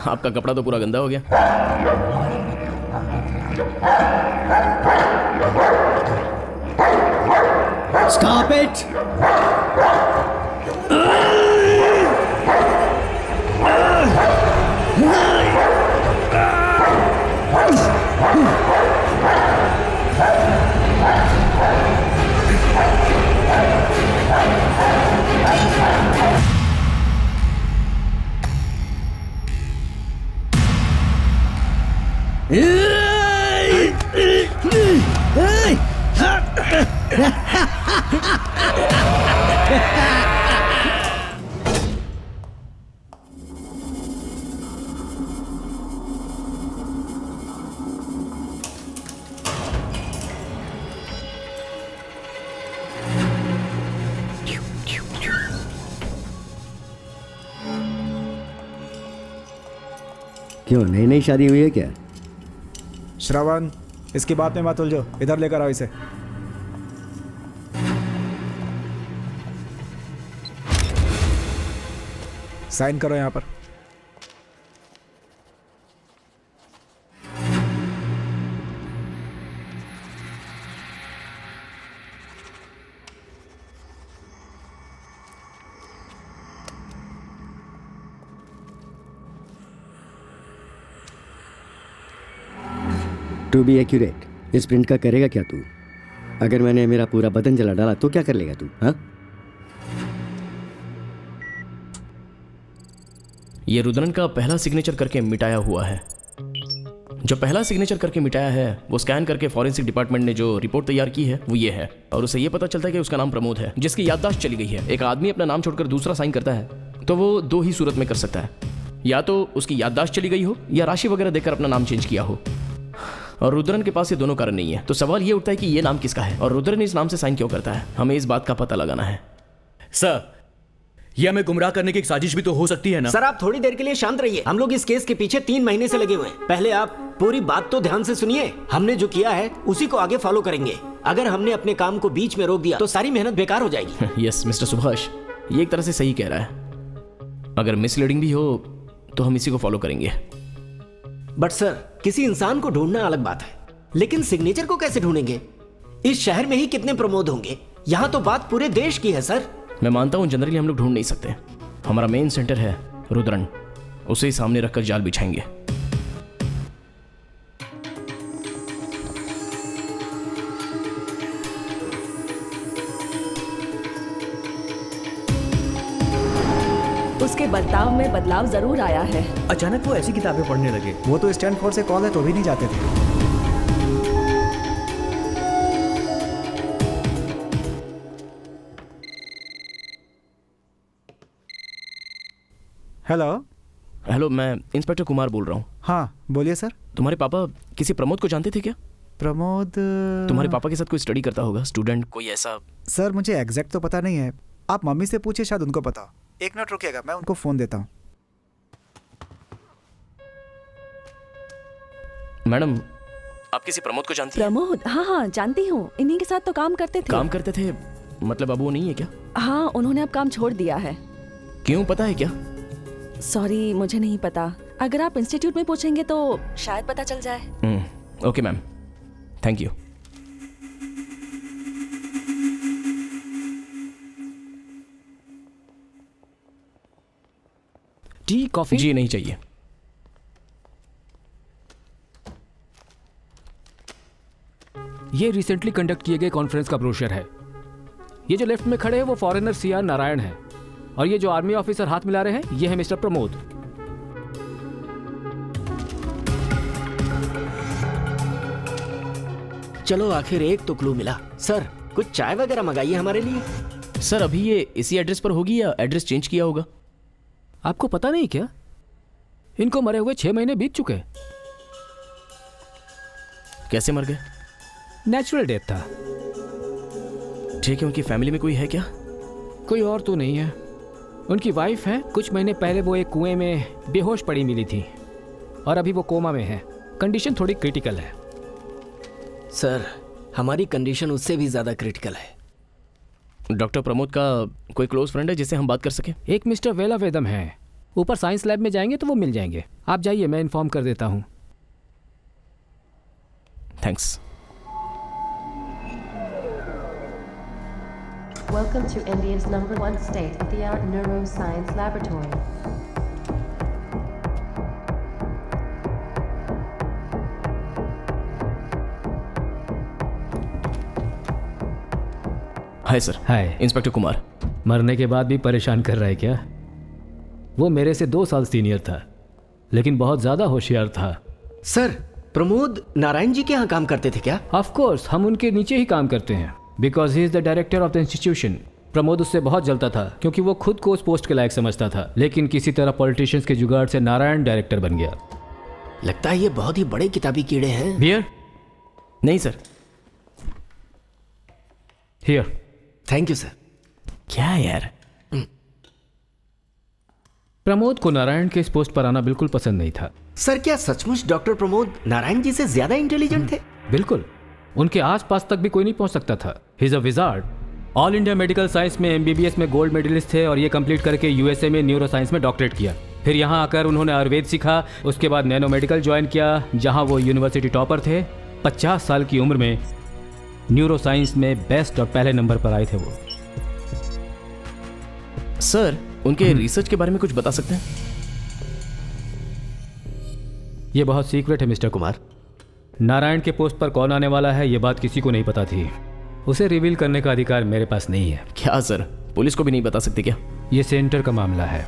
आपका कपड़ा तो पूरा गंदा हो गया। Stop it! क्यों, नई नई शादी हुई है क्या? श्रवण, इसकी बात में मत उलझो, इधर लेकर आओ इसे। साइन करो यहां पर। टू बी एक्यूरेट, इस प्रिंट का करेगा क्या तू? अगर मैंने मेरा पूरा बदन जला डाला तो क्या कर लेगा तू? हाँ, ये रुद्रन का पहला सिग्नेचर करके मिटाया हुआ है। जो पहला सिग्नेचर करके मिटाया है वो स्कैन करके फॉरेंसिक डिपार्टमेंट ने जो रिपोर्ट तैयार की है वो ये है, और उसे ये पता चलता है कि उसका नाम प्रमोद है, जिसकी याददाश्त चली गई है। एक आदमी अपना नाम छोड़कर दूसरा साइन करता है तो वो दो ही सूरत में कर सकता है, या तो उसकी याददाश्त चली गई हो या राशि वगैरह देकर अपना नाम चेंज किया हो। और रुद्रन के पास ये दोनों कारण नहीं है, तो सवाल ये उठता है कि ये नाम किसका है और रुद्रन इस नाम से साइन क्यों करता है। हमें इस बात का पता लगाना है। सर, ये हमें गुमराह करने की एक साजिश भी तो हो सकती है ना? सर आप थोड़ी देर के लिए शांत रहिए। हम लोग इस केस के पीछे 3 महीने से लगे हुए हैं। पहले आप पूरी बात तो ध्यान से सुनिए। हमने जो किया है उसी को आगे फॉलो करेंगे। अगर हमने अपने काम को बीच में रोक दिया तो सारी मेहनत बेकार हो जाएगी। यस मिस्टर सुभाष, ये एक तरह से सही कह रहा है। अगर मिसलीडिंग भी हो तो हम इसी को फॉलो करेंगे। बट सर, किसी इंसान को ढूंढना अलग बात है, लेकिन सिग्नेचर को कैसे ढूंढेंगे? इस शहर में ही कितने प्रमोद होंगे? यहाँ तो बात पूरे देश की है सर। मैं मानता हूँ जनरली हम लोग ढूंढ नहीं सकते। हमारा मेन सेंटर है रुद्रन, उसे ही सामने रखकर जाल बिछाएंगे। उसके बर्ताव में बदलाव जरूर आया है। अचानक वो ऐसी किताबें पढ़ने लगे। वो तो स्टैनफोर्ड से कॉल है तो भी नहीं जाते थे। हेलो। हेलो, मैं इंस्पेक्टर कुमार बोल रहा हूँ। हाँ बोलिए सर। तुम्हारे पापा किसी प्रमोद को जानते थे क्या? प्रमोद तुम्हारे पापा के साथ कोई स्टडी करता होगा, स्टूडेंट कोई ऐसा? सर मुझे एग्जैक्ट तो पता नहीं है, आप मम्मी से पूछिए, शायद उनको पता हो। एक मिनट रुकिएगा, मैं उनको फ़ोन देता हूँ। मैडम, आप किसी प्रमोद को जानती हैं? प्रमोद? हाँ हाँ जानती हूँ, इन्हीं के साथ तो काम करते थे। काम करते थे मतलब अब वो नहीं है क्या? हाँ, उन्होंने अब काम छोड़ दिया है। क्यों, पता है क्या? सॉरी, मुझे नहीं पता। अगर आप इंस्टीट्यूट में पूछेंगे तो शायद पता चल जाए। Okay ma'am, thank you. Tea coffee? जी नहीं चाहिए। ये रिसेंटली कंडक्ट किए गए कॉन्फ्रेंस का ब्रोशर है। ये जो लेफ्ट में खड़े हैं वो फॉरेनर सीआर नारायण है, और ये जो आर्मी ऑफिसर हाथ मिला रहे हैं ये है मिस्टर प्रमोद। चलो आखिर एक तो क्लू मिला। सर कुछ चाय वगैरह मंगाइए हमारे लिए। सर अभी ये इसी एड्रेस पर होगी या एड्रेस चेंज किया होगा? आपको पता नहीं क्या? इनको मरे हुए 6 महीने बीत चुके। कैसे मर गए? नेचुरल डेथ था। ठीक है, उनकी फैमिली में कोई है क्या? कोई और तो नहीं है। उनकी वाइफ है, कुछ महीने पहले वो एक कुएं में बेहोश पड़ी मिली थी और अभी वो कोमा में है। कंडीशन थोड़ी क्रिटिकल है। सर हमारी कंडीशन उससे भी ज्यादा क्रिटिकल है। डॉक्टर प्रमोद का कोई क्लोज फ्रेंड है जिससे हम बात कर सकें? एक मिस्टर वेला वेदम है, ऊपर साइंस लैब में जाएंगे तो वो मिल जाएंगे। आप जाइए, मैं इन्फॉर्म कर देता हूँ। Thanks. Welcome to India's #1 state-of-the-art neuroscience laboratory. Hi sir. Hi. Inspector Kumar. मरने के बाद भी परेशान कर रहा है क्या? वो मेरे से 2 साल सीनियर था, लेकिन बहुत ज्यादा होशियार था। सर प्रमोद नारायण जी के यहाँ काम करते थे क्या? ऑफ कोर्स, हम उनके नीचे ही काम करते हैं, because he is the director of the institution. Pramod उससे बहुत जलता था क्योंकि वो खुद को उस पोस्ट के लायक समझता था, लेकिन किसी तरह पॉलिटिशियंस के जुगाड़ से नारायण डायरेक्टर बन गया। लगता है ये बहुत ही बड़े किताबी कीड़े हैं। बियर? नहीं sir. Here. Thank you sir. क्या यार? प्रमोद को नारायण के इस पोस्ट पर आना बिल्कुल पसंद नहीं था। सर क्या सचमुच डॉक्टर प्रमोद नारायण जी से ज्यादा इंटेलिजेंट थे? बिल्कुल, उनके आसपास तक भी कोई नहीं पहुंच सकता था। He is a wizard. All India medical science में एमबीबीएस में गोल्ड मेडलिस्ट थे और ये कंप्लीट करके यूएसए में न्यूरो साइंस में डॉक्टरेट किया। फिर यहाँ आकर उन्होंने आयुर्वेद सीखा, उसके बाद नैनो मेडिकल ज्वाइन किया जहाँ वो यूनिवर्सिटी टॉपर थे। 50 साल की उम्र में न्यूरो साइंस में बेस्ट और पहले नंबर पर आए थे वो। सर उनके रिसर्च के बारे में कुछ बता सकते हैं? ये बहुत सीक्रेट है मिस्टर कुमार। नारायण के पोस्ट पर कौन आने वाला है ये बात किसी को नहीं पता थी। उसे रिवील करने का अधिकार मेरे पास नहीं है। क्या सर, पुलिस को भी नहीं बता सकते क्या? ये सेंटर का मामला है।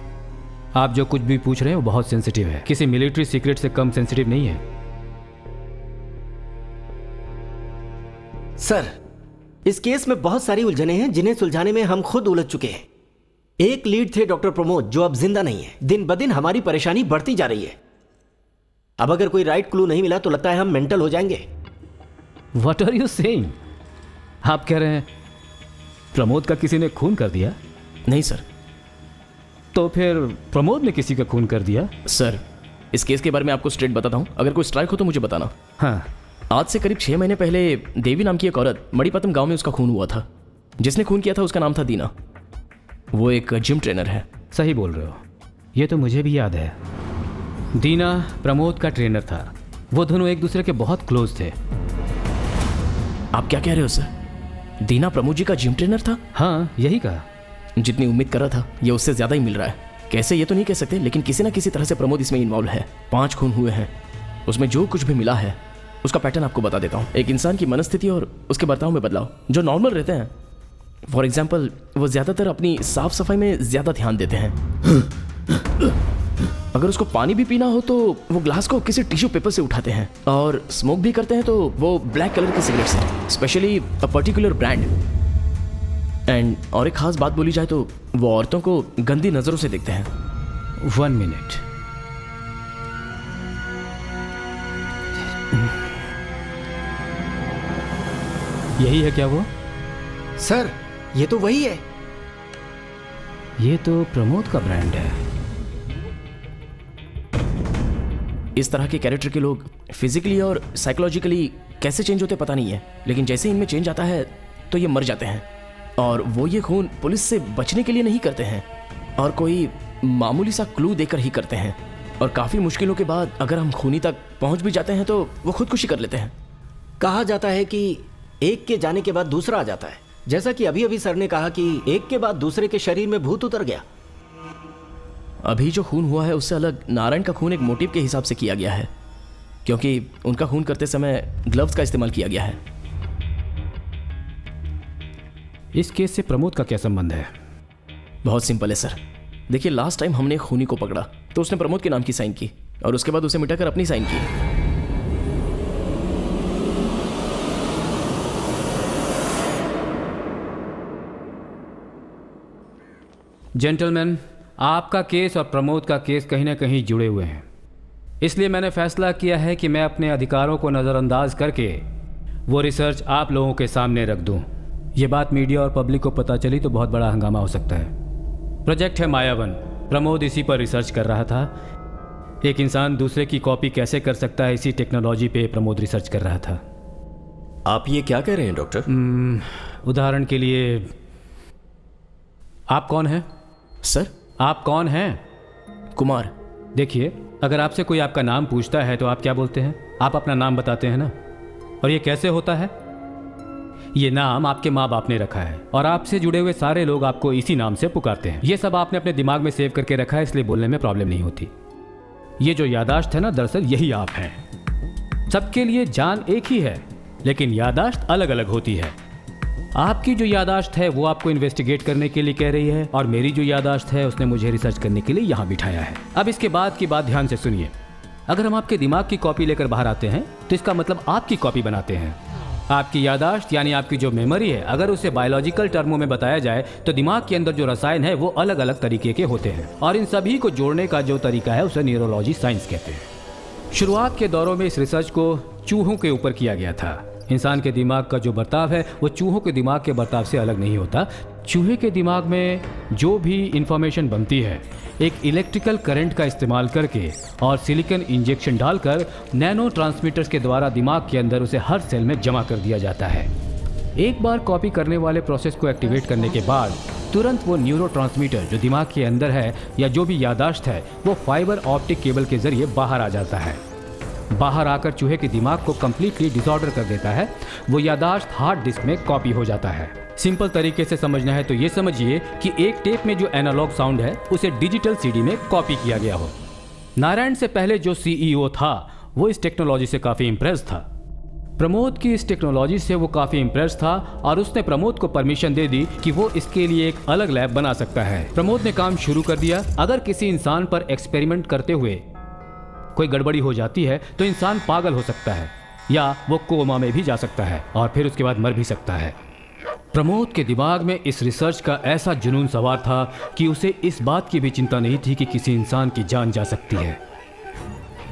आप जो कुछ भी पूछ रहे हैं वो बहुत सेंसिटिव है, किसी मिलिट्री सीक्रेट से कम सेंसिटिव नहीं है। सर, इस केस में बहुत सारी उलझने हैं जिन्हें सुलझाने में हम खुद उलझ चुके हैं। एक लीड थे डॉक्टर प्रमोद, जो अब जिंदा नहीं है। दिन ब दिन हमारी परेशानी बढ़ती जा रही है। अब अगर कोई राइट क्लू नहीं मिला तो लगता है हम मेंटल हो जाएंगे। What are you saying? आप कह रहे हैं प्रमोद का किसी ने खून कर दिया? नहीं सर। तो फिर प्रमोद ने किसी का खून कर दिया? सर, इस केस के बारे में आपको स्ट्रेट बताता हूँ, अगर कोई स्ट्राइक हो तो मुझे बताना। हाँ। आज से करीब 6 महीने पहले देवी नाम की एक औरत, मणिपतम गांव में उसका खून हुआ था। जिसने खून किया था उसका नाम था दीना। वो एक जिम ट्रेनर है। सही बोल रहे हो, ये तो मुझे भी याद है। दीना प्रमोद का ट्रेनर था। वो दोनों एक दूसरे के बहुत क्लोज थे। आप क्या कह रहे हो सर? दीना प्रमोद जी का जिम ट्रेनर था? हाँ, यही कहा। जितनी उम्मीद कर रहा था ये उससे ज्यादा ही मिल रहा है। कैसे ये तो नहीं कह सकते, लेकिन किसी ना किसी तरह से प्रमोद इसमें इन्वॉल्व है। 5 खून हुए हैं। उसमें जो कुछ भी मिला है उसका पैटर्न आपको बता देता हूँ। एक इंसान की मनस्थिति और उसके बर्ताव में बदलाव। जो नॉर्मल रहते हैं, फॉर एग्जाम्पल, वो ज्यादातर अपनी साफ सफाई में ज्यादा ध्यान देते हैं। अगर उसको पानी भी पीना हो तो वो ग्लास को किसी टिश्यू पेपर से उठाते हैं। और स्मोक भी करते हैं तो वो ब्लैक कलर की सिगरेट्स हैं, specially a particular brand. And और एक खास बात बोली जाए तो वो औरतों को गंदी नजरों से देखते हैं। 1 मिनट। यही है क्या वो? सर, ये तो वही है। ये तो प्रमोद का ब्रांड है। इस तरह के कैरेक्टर के लोग फिजिकली और साइकोलॉजिकली कैसे चेंज होते पता नहीं है, लेकिन जैसे इनमें चेंज आता है तो ये मर जाते हैं। और वो ये खून पुलिस से बचने के लिए नहीं करते हैं और कोई मामूली सा क्लू देकर ही करते हैं। और काफ़ी मुश्किलों के बाद अगर हम खूनी तक पहुंच भी जाते हैं तो वो खुदकुशी कर लेते हैं। कहा जाता है कि एक के जाने के बाद दूसरा आ जाता है। जैसा कि अभी अभी सर ने कहा कि एक के बाद दूसरे के शरीर में भूत उतर गया। अभी जो खून हुआ है उससे अलग नारायण का खून एक मोटिव के हिसाब से किया गया है, क्योंकि उनका खून करते समय ग्लव्स का इस्तेमाल किया गया है। इस केस से प्रमोद का क्या संबंध है? बहुत सिंपल है सर। देखिए, लास्ट टाइम हमने खूनी को पकड़ा तो उसने प्रमोद के नाम की साइन की और उसके बाद उसे मिटाकर अपनी साइन की। जेंटलमैन, आपका केस और प्रमोद का केस कहीं ना कहीं जुड़े हुए हैं। इसलिए मैंने फैसला किया है कि मैं अपने अधिकारों को नज़रअंदाज करके वो रिसर्च आप लोगों के सामने रख दूं। ये बात मीडिया और पब्लिक को पता चली तो बहुत बड़ा हंगामा हो सकता है। प्रोजेक्ट है मायावन। प्रमोद इसी पर रिसर्च कर रहा था। एक इंसान दूसरे की कॉपी कैसे कर सकता है, इसी टेक्नोलॉजी पे प्रमोद रिसर्च कर रहा था। आप ये क्या कह रहे हैं डॉक्टर? उदाहरण के लिए, आप कौन हैं? सर, आप कौन हैं? कुमार। देखिए, अगर आपसे कोई आपका नाम पूछता है तो आप क्या बोलते हैं? आप अपना नाम बताते हैं ना। और ये कैसे होता है? ये नाम आपके माँ बाप ने रखा है और आपसे जुड़े हुए सारे लोग आपको इसी नाम से पुकारते हैं। ये सब आपने अपने दिमाग में सेव करके रखा है, इसलिए बोलने में प्रॉब्लम नहीं होती। ये जो यादाश्त है ना, दरअसल यही आप हैं। सबके लिए जान एक ही है, लेकिन यादाश्त अलग अलग होती है। आपकी जो यादाश्त है वो आपको इन्वेस्टिगेट करने के लिए कह रही है और मेरी जो यादाश्त है उसने मुझे रिसर्च करने के लिए यहाँ बिठाया है। अब इसके बाद की बात ध्यान से सुनिए। अगर हम आपके दिमाग की कॉपी लेकर बाहर आते हैं तो इसका मतलब आपकी कॉपी बनाते हैं। आपकी यादाश्त यानी आपकी जो मेमोरी है, अगर उसे बायोलॉजिकल टर्मों में बताया जाए तो दिमाग के अंदर जो रसायन है वो अलग अलग तरीके के होते हैं और इन सभी को जोड़ने का जो तरीका है उसे न्यूरोलॉजी साइंस कहते हैं। शुरुआत के दौरों में इस रिसर्च को चूहों के ऊपर किया गया था। इंसान के दिमाग का जो बर्ताव है वो चूहों के दिमाग के बर्ताव से अलग नहीं होता। चूहे के दिमाग में जो भी इंफॉर्मेशन बनती है एक इलेक्ट्रिकल करंट का इस्तेमाल करके और सिलिकॉन इंजेक्शन डालकर नैनो ट्रांसमीटर्स के द्वारा दिमाग के अंदर उसे हर सेल में जमा कर दिया जाता है। एक बार कॉपी करने वाले प्रोसेस को एक्टिवेट करने के बाद तुरंत वो न्यूरोट्रांसमीटर जो दिमाग के अंदर है या जो भी यादाश्त है वो फाइबर ऑप्टिक केबल के जरिए बाहर आ जाता है। बाहर आकर चूहे के दिमाग को कंप्लीटली डिसऑर्डर कर देता है। वो यादाश्त हार्ड डिस्क में कॉपी हो जाता है। सिंपल तरीके से समझना है तो ये समझिए कि एक टेप में जो एनालॉग साउंड है उसे डिजिटल सीडी में कॉपी किया गया हो। नारायण से पहले जो सीईओ था वो इस टेक्नोलॉजी से काफ़ी इम्प्रेस था प्रमोद की इस टेक्नोलॉजी से वो काफ़ी इम्प्रेस था और उसने प्रमोद को परमिशन दे दी कि वो इसके लिए एक अलग लैब बना सकता है। प्रमोद ने काम शुरू कर दिया। अगर किसी इंसान पर एक्सपेरिमेंट करते हुए कोई गड़बड़ी हो जाती है तो इंसान पागल हो सकता है या वो कोमा में भी जा सकता है और फिर उसके बाद मर भी सकता है। प्रमोद के दिमाग में इस रिसर्च का ऐसा जुनून सवार था कि उसे इस बात की भी चिंता नहीं थी कि किसी इंसान की जान जा सकती है।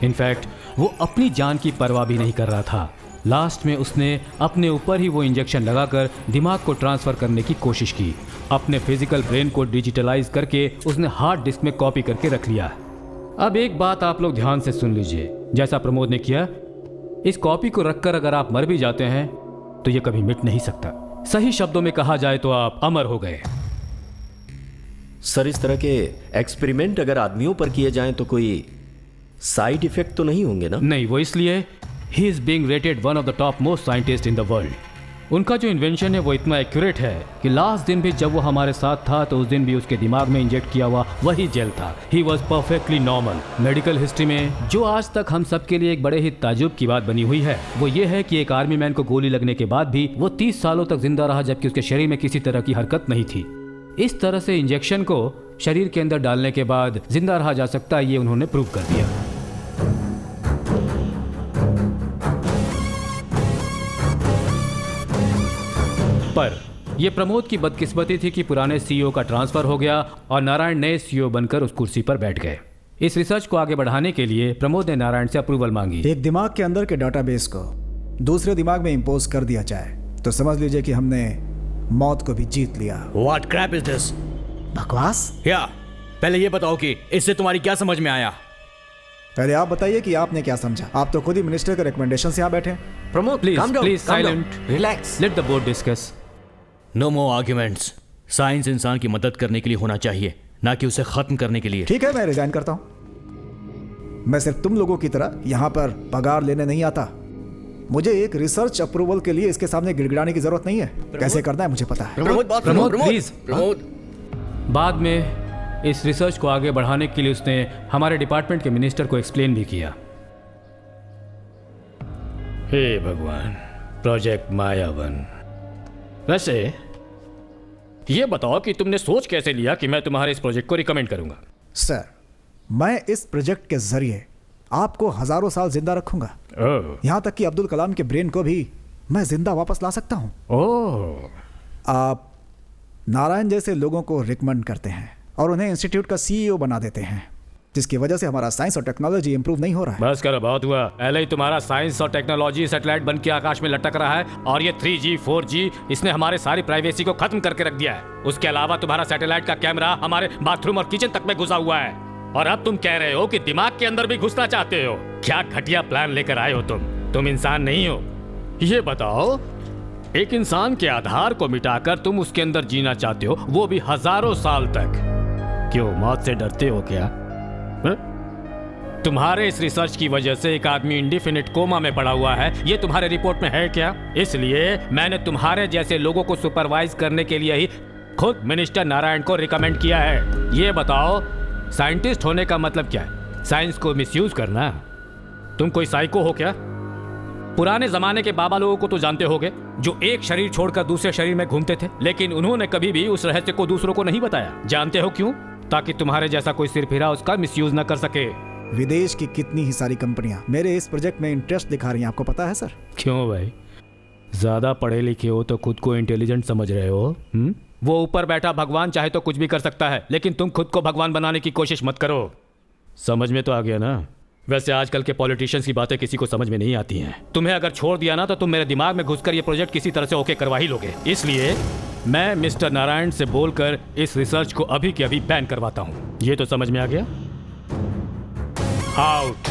इनफैक्ट वो अपनी जान की परवाह भी नहीं कर रहा था। लास्ट में उसने अपने ऊपर ही वो इंजेक्शन लगाकर दिमाग को ट्रांसफ़र करने की कोशिश की। अपने फिजिकल ब्रेन को डिजिटलाइज करके उसने हार्ड डिस्क में कॉपी करके रख लिया। अब एक बात आप लोग ध्यान से सुन लीजिए। जैसा प्रमोद ने किया, इस कॉपी को रखकर अगर आप मर भी जाते हैं तो ये कभी मिट नहीं सकता। सही शब्दों में कहा जाए तो आप अमर हो गए। सर, इस तरह के एक्सपेरिमेंट अगर आदमियों पर किए जाएं तो कोई साइड इफेक्ट तो नहीं होंगे ना? नहीं, वो इसलिए he is being rated one of the top most scientist in the world. उनका जो इन्वेंशन है वो इतना एक्यूरेट है कि लास्ट दिन भी जब वो हमारे साथ था तो उस दिन भी उसके दिमाग में इंजेक्ट किया हुआ वही जेल था। He was perfectly normal. Medical history में जो आज तक हम सब के लिए एक बड़े ही ताजुब की बात बनी हुई है वो ये है कि एक आर्मी मैन को गोली लगने के बाद भी वो 30 सालों तक जिंदा रहा जबकि उसके शरीर में किसी तरह की हरकत नहीं थी। इस तरह से इंजेक्शन को शरीर के अंदर डालने के बाद जिंदा रहा जा सकता है, ये उन्होंने प्रूव कर दिया। पर यह प्रमोद की बदकिस्मती थी कि पुराने सीईओ का ट्रांसफर हो गया और नारायण नए सीईओ बनकर उस कुर्सी पर बैठ गए। इस रिसर्च को आगे बढ़ाने के लिए प्रमोद ने नारायण से अप्रूवल मांगी। एक दिमाग के अंदर के डाटाबेस को दूसरे दिमाग में इंपोज कर दिया जाए तो समझ लीजिए कि हमने मौत को भी जीत लिया। What crap is this? बकवास। या पहले ये बताओ कि इससे तुम्हारी क्या समझ में आया? पहले आप बताइए कि आपने क्या समझा। आप तो खुद ही मिनिस्टर के रिकमेंडेशन से यहाँ बैठे। Pramod, please calm down, please calm down. Silent, Relax. Let the board discuss. No more arguments. Science इंसान की मदद करने के लिए होना चाहिए, ना कि उसे खत्म करने के लिए। ठीक है, मैं रिजाइन करता हूँ। मैं सिर्फ तुम लोगों की तरह यहाँ पर पगार लेने नहीं आता। मुझे एक रिसर्च अप्रूवल के लिए इसके सामने गिड़गिड़ाने की जरूरत नहीं है। कैसे करना है मुझे पता है। प्रमोद प्लीज। प्रमोद, बाद में इस रिसर्च को आगे बढ़ाने के लिए उसने हमारे डिपार्टमेंट के मिनिस्टर को एक्सप्लेन भी किया। हे भगवान, प्रोजेक्ट मायावन। वैसे ये बताओ कि तुमने सोच कैसे लिया कि मैं तुम्हारे इस प्रोजेक्ट को रिकमेंड करूंगा? सर, मैं इस प्रोजेक्ट के जरिए आपको हजारों साल जिंदा रखूंगा। यहाँ तक कि अब्दुल कलाम के ब्रेन को भी मैं जिंदा वापस ला सकता हूँ। आप नारायण जैसे लोगों को रिकमेंड करते हैं और उन्हें इंस्टीट्यूट का सीईओ बना देते हैं, जिसकी वजह से हमारा साइंस और टेक्नोलॉजी इंप्रूव नहीं हो रहा है। बस करो, बहुत हुआ। पहले ही तुम्हारा साइंस और टेक्नोलॉजी सैटेलाइट बन के आकाश में लटक रहा है और ये 3G 4G इसने हमारे सारी प्राइवेसी को खत्म करके रख दिया है। उसके अलावा तुम्हारा सैटेलाइट का कैमरा हमारे बाथरूम और किचन तक में घुसा हुआ है और अब तुम कह रहे हो कि दिमाग के अंदर भी घुसना चाहते हो। क्या घटिया प्लान लेकर आए हो तुम इंसान नहीं हो। ये बताओ, एक इंसान के आधार को मिटाकर तुम उसके अंदर जीना चाहते हो, वो भी हजारों साल तक। क्यों, मौत से डरते हो क्या? तुम्हारे इस रिसर्च की वजह से एक आदमी इंडिफिनिट कोमा में पड़ा हुआ है, ये तुम्हारे रिपोर्ट में है क्या? इसलिए मैंने तुम्हारे जैसे लोगों को सुपरवाइज करने के लिए ही खुद मिनिस्टर नारायण को रिकमेंड किया है। ये बताओ, साइंटिस्ट होने का मतलब क्या है? साइंस को मिसयूज करना? तुम कोई साइको हो क्या? पुराने जमाने के बाबा लोगों को तो जानते होगे, जो एक शरीर छोड़कर दूसरे शरीर में घूमते थे, लेकिन उन्होंने कभी भी उस रहस्य को दूसरों को नहीं बताया। जानते हो क्यों? ताकि तुम्हारे जैसा कोई सिरफिरा उसका मिसयूज न कर सके। विदेश की कितनी ही सारी कंपनियां मेरे इस प्रोजेक्ट में इंटरेस्ट दिखा रही हैं, आपको पता है सर? क्यों भाई, ज्यादा पढ़े लिखे हो तो खुद को इंटेलिजेंट समझ रहे हो? वो ऊपर बैठा भगवान चाहे तो कुछ भी कर सकता है, लेकिन तुम खुद को भगवान बनाने की कोशिश मत करो। समझ में तो आ गया ना? वैसे आजकल के पॉलिटिशियंस की बातें किसी को समझ में नहीं आती हैं। तुम्हें अगर छोड़ दिया ना तो तुम मेरे दिमाग में घुसकर ये प्रोजेक्ट किसी तरह से ओके करवा ही लोगे। इसलिए मैं मिस्टर नारायण से बोलकर इस रिसर्च को अभी के अभी बैन करवाता हूं। ये तो समझ में आ गया? आउट।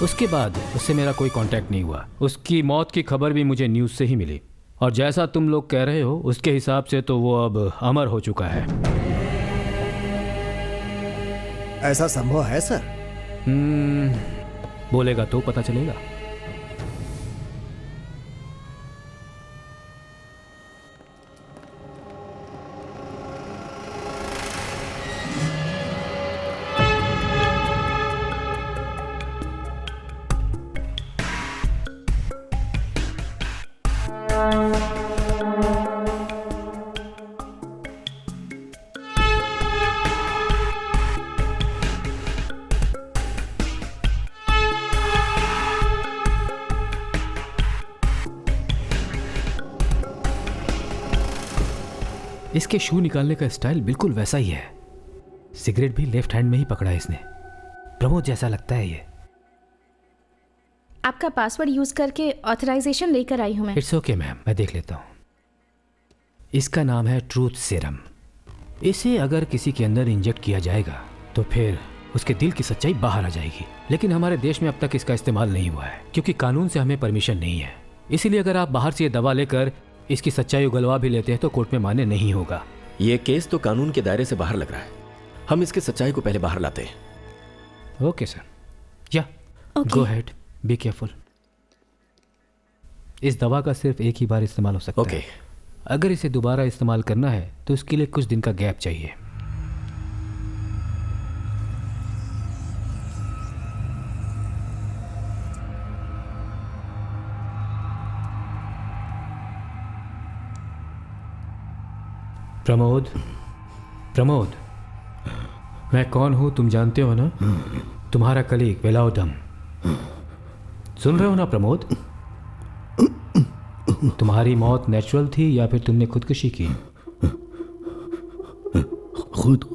उसके बाद उससे मेरा कोई कांटेक्ट नहीं हुआ। उसकी मौत की खबर भी मुझे न्यूज़ से ही मिली और जैसा तुम लोग कह रहे हो उसके हिसाब से तो वो अब अमर हो चुका है। ऐसा संभव है सर? बोलेगा तो पता चलेगा। इसके शू निकालने का स्टाइल बिल्कुल वैसा ही है। सिगरेट भी लेफ्ट हैंड में ही पकड़ा है इसने। प्रमोद जैसा लगता है ये। आपका पासवर्ड यूज करके ऑथराइजेशन लेकर आई हूं मैं। इट्स ओके मैम, मैं देख लेता हूँ। इसका नाम है ट्रूथ सीरम। इसे अगर किसी के अंदर इंजेक्ट किया जाएगा तो फिर उसके दिल की सच्चाई बाहर आ जाएगी। लेकिन हमारे देश में अब तक इसका इस्तेमाल नहीं हुआ है क्योंकि कानून से हमें परमिशन नहीं है। इसीलिए अगर आप बाहर से ये दवा लेकर इसकी सच्चाई उगलवा भी लेते हैं तो कोर्ट में मान्य नहीं होगा। ये केस तो कानून के दायरे से बाहर लग रहा है। हम इसकी सच्चाई को पहले बाहर लाते हैं। ओके सर, या गो हेड, बी केयरफुल। इस दवा का सिर्फ एक ही बार इस्तेमाल हो सकता है। अगर इसे दोबारा इस्तेमाल करना है तो इसके लिए कुछ दिन का गैप चाहिए। प्रमोद, प्रमोद, मैं कौन हूं तुम जानते हो ना? तुम्हारा कलीग वेलाउडम। सुन रहे हो ना प्रमोद? तुम्हारी मौत नेचुरल थी या फिर तुमने खुदकुशी की?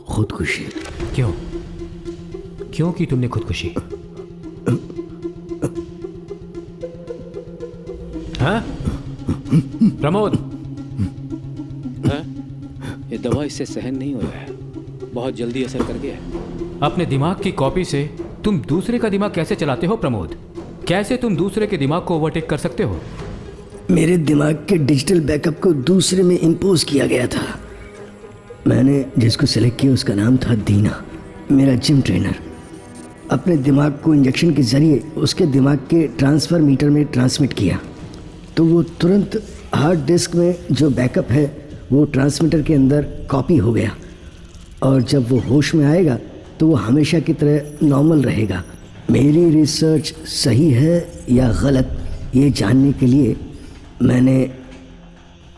खुदकुशी। क्यों? क्यों की तुमने खुदकुशी? हाँ प्रमोद? हाँ? ये दवा इससे सहन नहीं हो रहा है, बहुत जल्दी असर कर गया है। अपने दिमाग की कॉपी से तुम दूसरे का दिमाग कैसे चलाते हो प्रमोद? कैसे तुम दूसरे के दिमाग को ओवरटेक कर सकते हो? मेरे दिमाग के डिजिटल बैकअप को दूसरे में इम्पोज किया गया था। मैंने जिसको सिलेक्ट किया उसका नाम था दीना, मेरा जिम ट्रेनर। अपने दिमाग को इंजेक्शन के ज़रिए उसके दिमाग के ट्रांसफ़र मीटर में ट्रांसमिट किया तो वो तुरंत हार्ड डिस्क में जो बैकअप है वो ट्रांसमीटर के अंदर कॉपी हो गया और जब वो होश में आएगा तो वो हमेशा की तरह नॉर्मल रहेगा। मेरी रिसर्च सही है या गलत ये जानने के लिए मैंने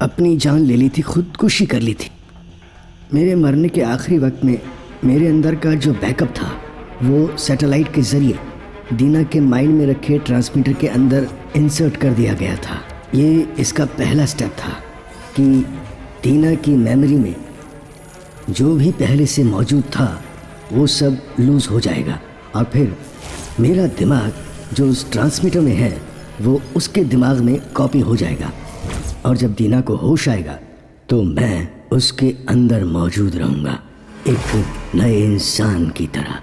अपनी जान ले ली थी, खुदकुशी कर ली थी। मेरे मरने के आखिरी वक्त में मेरे अंदर का जो बैकअप था वो सैटेलाइट के ज़रिए दीना के माइंड में रखे ट्रांसमीटर के अंदर इंसर्ट कर दिया गया था। ये इसका पहला स्टेप था कि दीना की मेमोरी में जो भी पहले से मौजूद था वो सब लूज़ हो जाएगा और फिर मेरा दिमाग जो उस ट्रांसमीटर में है वो उसके दिमाग में कॉपी हो जाएगा और जब दीना को होश आएगा तो मैं उसके अंदर मौजूद रहूँगा एक नए इंसान की तरह।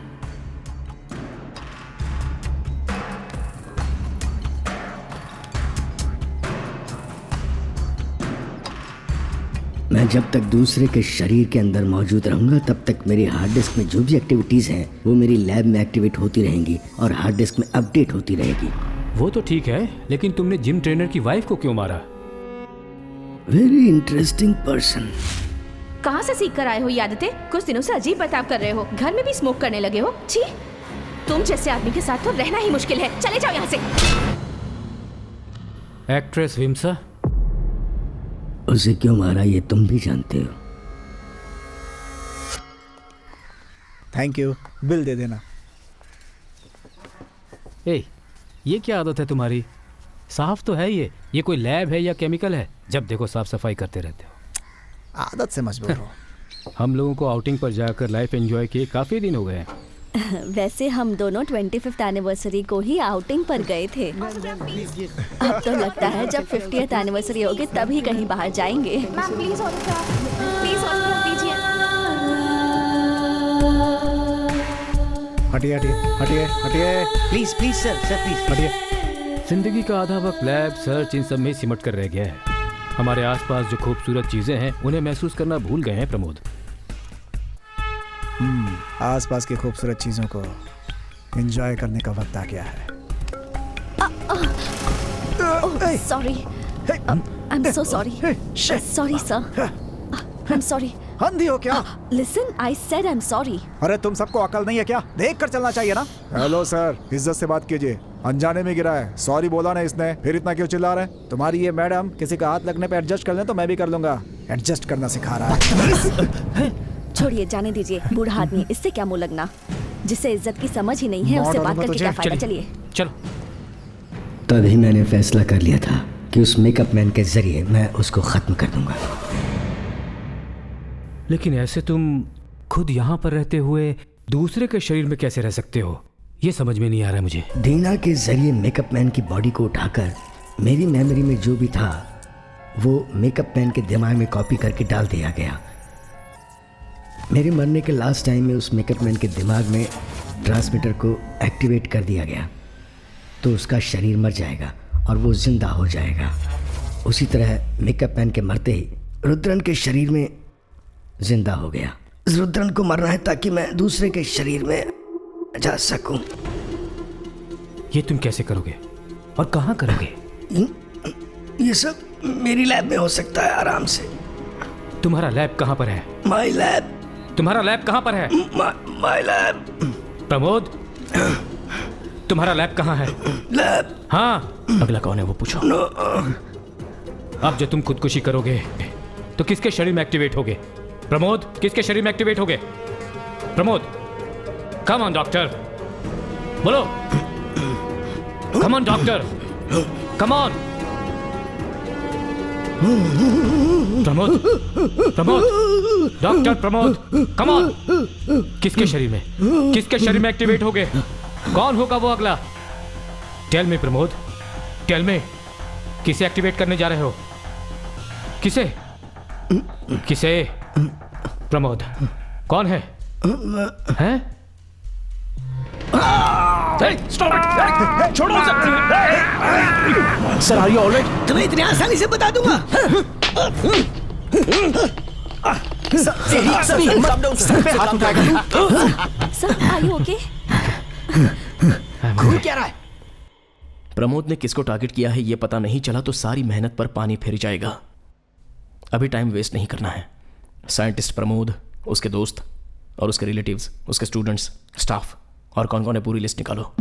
मैं जब तक दूसरे के शरीर के अंदर मौजूद रहूंगा तब तक मेरी हार्ड डिस्क में जो भी एक्टिविटीज़ हैं वो मेरी लैब में एक्टिवेट होती रहेंगी और हार्ड डिस्क में अपडेट होती रहेगी। वो तो ठीक है, लेकिन तुमने जिम ट्रेनर की वाइफ को क्यों मारा? Very interesting person. कहाँ से सीख कर आए हो ये आदतें? कुछ दिनों से अजीब बर्ताव कर रहे हो, घर में भी स्मोक करने लगे हो। छी, तुम जैसे आदमी के साथ तो रहना ही मुश्किल है। चले जाओ यहाँ से। एक्ट्रेस विमसा, उसे क्यों मारा ये तुम भी जानते हो। थैंक यू, बिल दे देना। ए, ये क्या आदत है तुम्हारी? साफ तो है ये कोई लैब है या केमिकल है? जब देखो साफ सफाई करते रहते हो। आदत से मजबूर हो। हम लोगों को आउटिंग पर जाकर लाइफ एंजॉय किए काफ़ी दिन हो गए हैं। वैसे हम दोनों 25th एनिवर्सरी को ही आउटिंग पर गए थे। अब तो लगता है जब 50th एनिवर्सरी होगी तभी कहीं बाहर जाएंगे। मैम प्लीज ऑटोग्राफ दीजिए। हटिए हटिए हटिए हटिए, प्लीज प्लीज सर प्लीज हटिए। जिंदगी का आधा वक्त लैब सर्च इन सब में सिमट कर रह गया है। हमारे आसपास जो खूबसूरत चीजें हैं उन्हें महसूस करना भूल गए हैं प्रमोद। आसपास की खूबसूरत चीजों को एंजॉय करने का वक्त आ गया है। Sorry, I am so sorry. Sorry sir, I am sorry. अंधी हो क्या? Listen, I said I am sorry. अरे तुम सबको अकल नहीं है क्या? देख कर चलना चाहिए ना। हेलो सर, इज्जत से बात कीजिए। अनजाने में गिरा है, सॉरी बोला ना इसने, फिर इतना क्यों चिल्ला रहे हैं? तुम्हारी ये मैडम किसी का हाथ लगने पे एडजस्ट कर ले तो मैं भी कर लूंगा। एडजस्ट करना सिखा रहा है। छोड़िए, जाने दीजिए। बूढ़ा आदमी, इससे क्या मुंह लगना? जिसे इज्जत की समझ ही नहीं है उससे बात करके क्या फायदा। चलिए चलो। तभी मैंने फैसला कर लिया था कि उस मेकअप मैन के जरिए मैं उसको खत्म कर दूंगा। लेकिन ऐसे तुम खुद यहाँ पर रहते हुए दूसरे के शरीर में कैसे रह सकते हो, ये समझ में नहीं आ रहा मुझे। डीना के जरिए मेकअप मैन की बॉडी को उठाकर मेरी मेमोरी में जो भी था वो मेकअप मैन के दिमाग में कॉपी करके डाल दिया गया। मेरे मरने के लास्ट टाइम में उस मेकअप मैन के दिमाग में ट्रांसमीटर को एक्टिवेट कर दिया गया, तो उसका शरीर मर जाएगा और वो जिंदा हो जाएगा। उसी तरह मेकअप मैन के मरते ही रुद्रन के शरीर में जिंदा हो गया। रुद्रन को मरना है ताकि मैं दूसरे के शरीर में जा सकूं। ये तुम कैसे करोगे और कहाँ करोगे? ये सब मेरी लैब में हो सकता है आराम से। तुम्हारा लैब कहाँ पर है? My lab. तुम्हारा लैब कहाँ पर है? My lab. प्रमोद, तुम्हारा लैब कहाँ है? लैब। हाँ, अगला कौन है वो पूछो। अब जो तुम खुदकुशी करोगे तो किसके शरीर में एक्टिवेट होगे? प्रमोद, किसके शरीर में एक्टिवेट होगे? प्रमोद, कम ऑन डॉक्टर, बोलो। Come on doctor, come on. Pramod, Pramod, doctor Pramod, come on. किसके शरीर में, किसके शरीर में एक्टिवेट होगे? कौन होगा वो अगला? Tell me Pramod, tell me, किसे एक्टिवेट करने जा रहे हो? किसे? किसे? प्रमोद, कौन है? हैं? छोड़ो सर, आर यू ऑलराइट? तुम्हें इतनी आसानी से बता दूंगा। सर पे हाथ उठाएगा। Sir, are you okay? खून क्या रहा है? प्रमोद ने किसको टारगेट किया है ये पता नहीं चला तो सारी मेहनत पर पानी फिर जाएगा। अभी टाइम वेस्ट नहीं करना है। साइंटिस्ट प्रमोद, उसके दोस्त और उसके रिलेटिव्स, उसके स्टूडेंट्स, स्टाफ और कौन कौन है पूरी लिस्ट निकालो।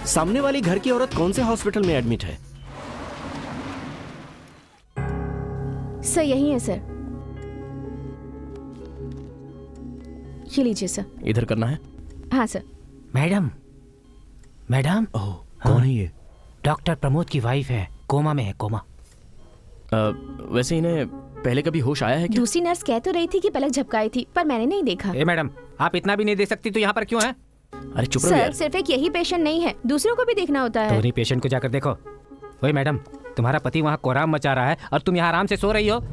सामने वाली घर की औरत कौन से हॉस्पिटल में एडमिट है? सर यही है सर। ये लीजिए सर। इधर करना है? हाँ सर। Madam, madam. ओह, कौन है ये? डॉक्टर प्रमोद की वाइफ है, कोमा में है, कोमा। वैसे इन्हें पहले कभी होश आया है क्या? दूसरी नर्स कह तो रही थी कि पलक झपकाई थी, पर मैंने नहीं देखा। ए मैडम, आप इतना भी नहीं दे सकती तो यहाँ पर क्यों है? अरे चुप रहो सर, यार। सिर्फ एक यही पेशेंट नहीं है, दूसरों को भी देखना होता तो है। उन्हीं पेशेंट को जाकर देखो। ओए मैडम, तुम्हारा पति वहाँ कोहराम मचा रहा है और तुम यहाँ आराम से सो रही हो।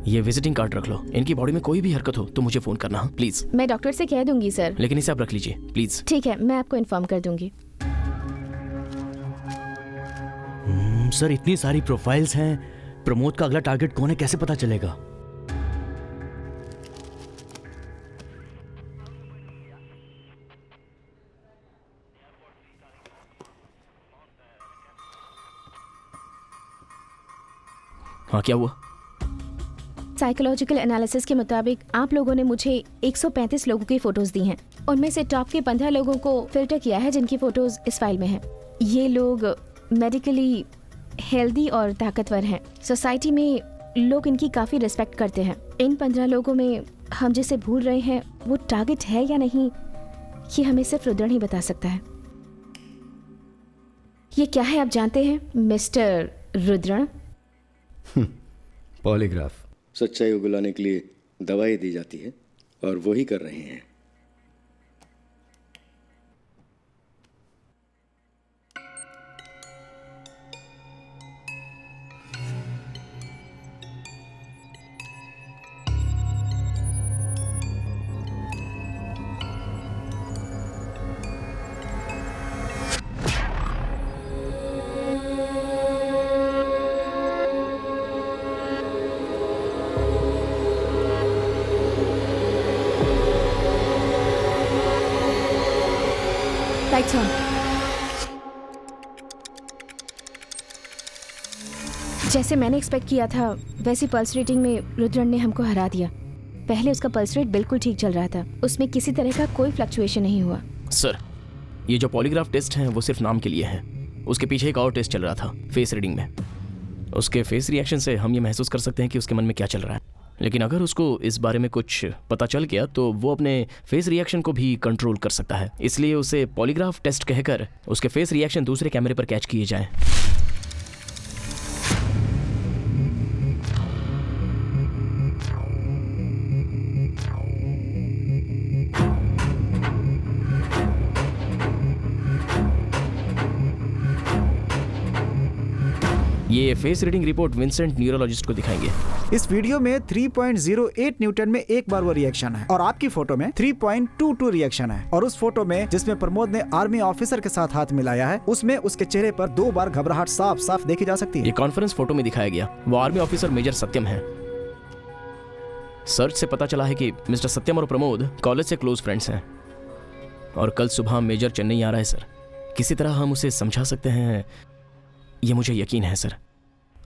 ये विजिटिंग कार्ड रख लो। इनकी बॉडी में कोई भी हरकत हो तो मुझे फोन करना, प्लीज। मैं डॉक्टर से कह दूंगी सर। लेकिन इसे आप रख लीजिए प्लीज। ठीक है, मैं आपको इन्फॉर्म कर दूंगी। सर, इतनी सारी प्रोफाइल्स हैं, प्रमोद का अगला टारगेट कौन है कैसे पता चलेगा? हाँ, क्या हुआ? साइकोलॉजिकल एनालिसिस के मुताबिक आप लोगों ने मुझे 135 लोगों की फोटोज दी हैं। उनमें से टॉप के 15 लोगों को फिल्टर किया है जिनकी फोटोज इस फाइल में हैं। ये लोग मेडिकली हेल्दी और ताकतवर हैं। सोसाइटी में लोग इनकी काफ़ी रिस्पेक्ट करते हैं। इन 15 लोगों में हम जिसे भूल रहे हैं वो टारगेट है या नहीं, ये हमें सिर्फ रुद्रण ही बता सकता है। ये क्या है आप जानते हैं मिस्टर रुद्रण? पॉलीग्राफ। सच्चाई को बुलाने के लिए दवाई दी जाती है और वो ही कर रहे हैं। Lights on. जैसे मैंने एक्सपेक्ट किया था वैसी पल्स रेटिंग में रुद्रण ने हमको हरा दिया। पहले उसका पल्स रेट बिल्कुल ठीक चल रहा था, उसमें किसी तरह का कोई फ्लक्चुएशन नहीं हुआ। सर, ये जो पॉलीग्राफ टेस्ट हैं वो सिर्फ नाम के लिए हैं। उसके पीछे एक और टेस्ट चल रहा था फेस रीडिंग में। उसके फेस रिएक्शन से हम ये महसूस कर सकते हैं कि उसके मन में क्या चल रहा है। लेकिन अगर उसको इस बारे में कुछ पता चल गया तो वो अपने फेस रिएक्शन को भी कंट्रोल कर सकता है। इसलिए उसे पॉलीग्राफ टेस्ट कहकर उसके फेस रिएक्शन दूसरे कैमरे पर कैच किए जाएं। ये face reading report Vincent neurologist को दिखाएंगे। इस वीडियो में 3.08 न्यूटन में एक बार वो रिएक्शन है और आपकी फोटो में 3.22 रिएक्शन है। और उस फोटो में जिसमें प्रमोद ने आर्मी ऑफिसर के साथ हाथ मिलाया है उसमें उसके चेहरे पर 2 बार घबराहट साफ साफ देखी जा सकती है। ये कॉन्फ्रेंस फोटो में दिखाया गया। वो आर्मी ऑफिसर मेजर सत्यम है। सर्च से पता चला है कि मिस्टर सत्यम और प्रमोद कॉलेज से क्लोज फ्रेंड्स हैं और कल सुबह मेजर चेन्नई आ रहा है सर। किसी तरह हम उसे समझा सकते हैं, ये मुझे यकीन है सर।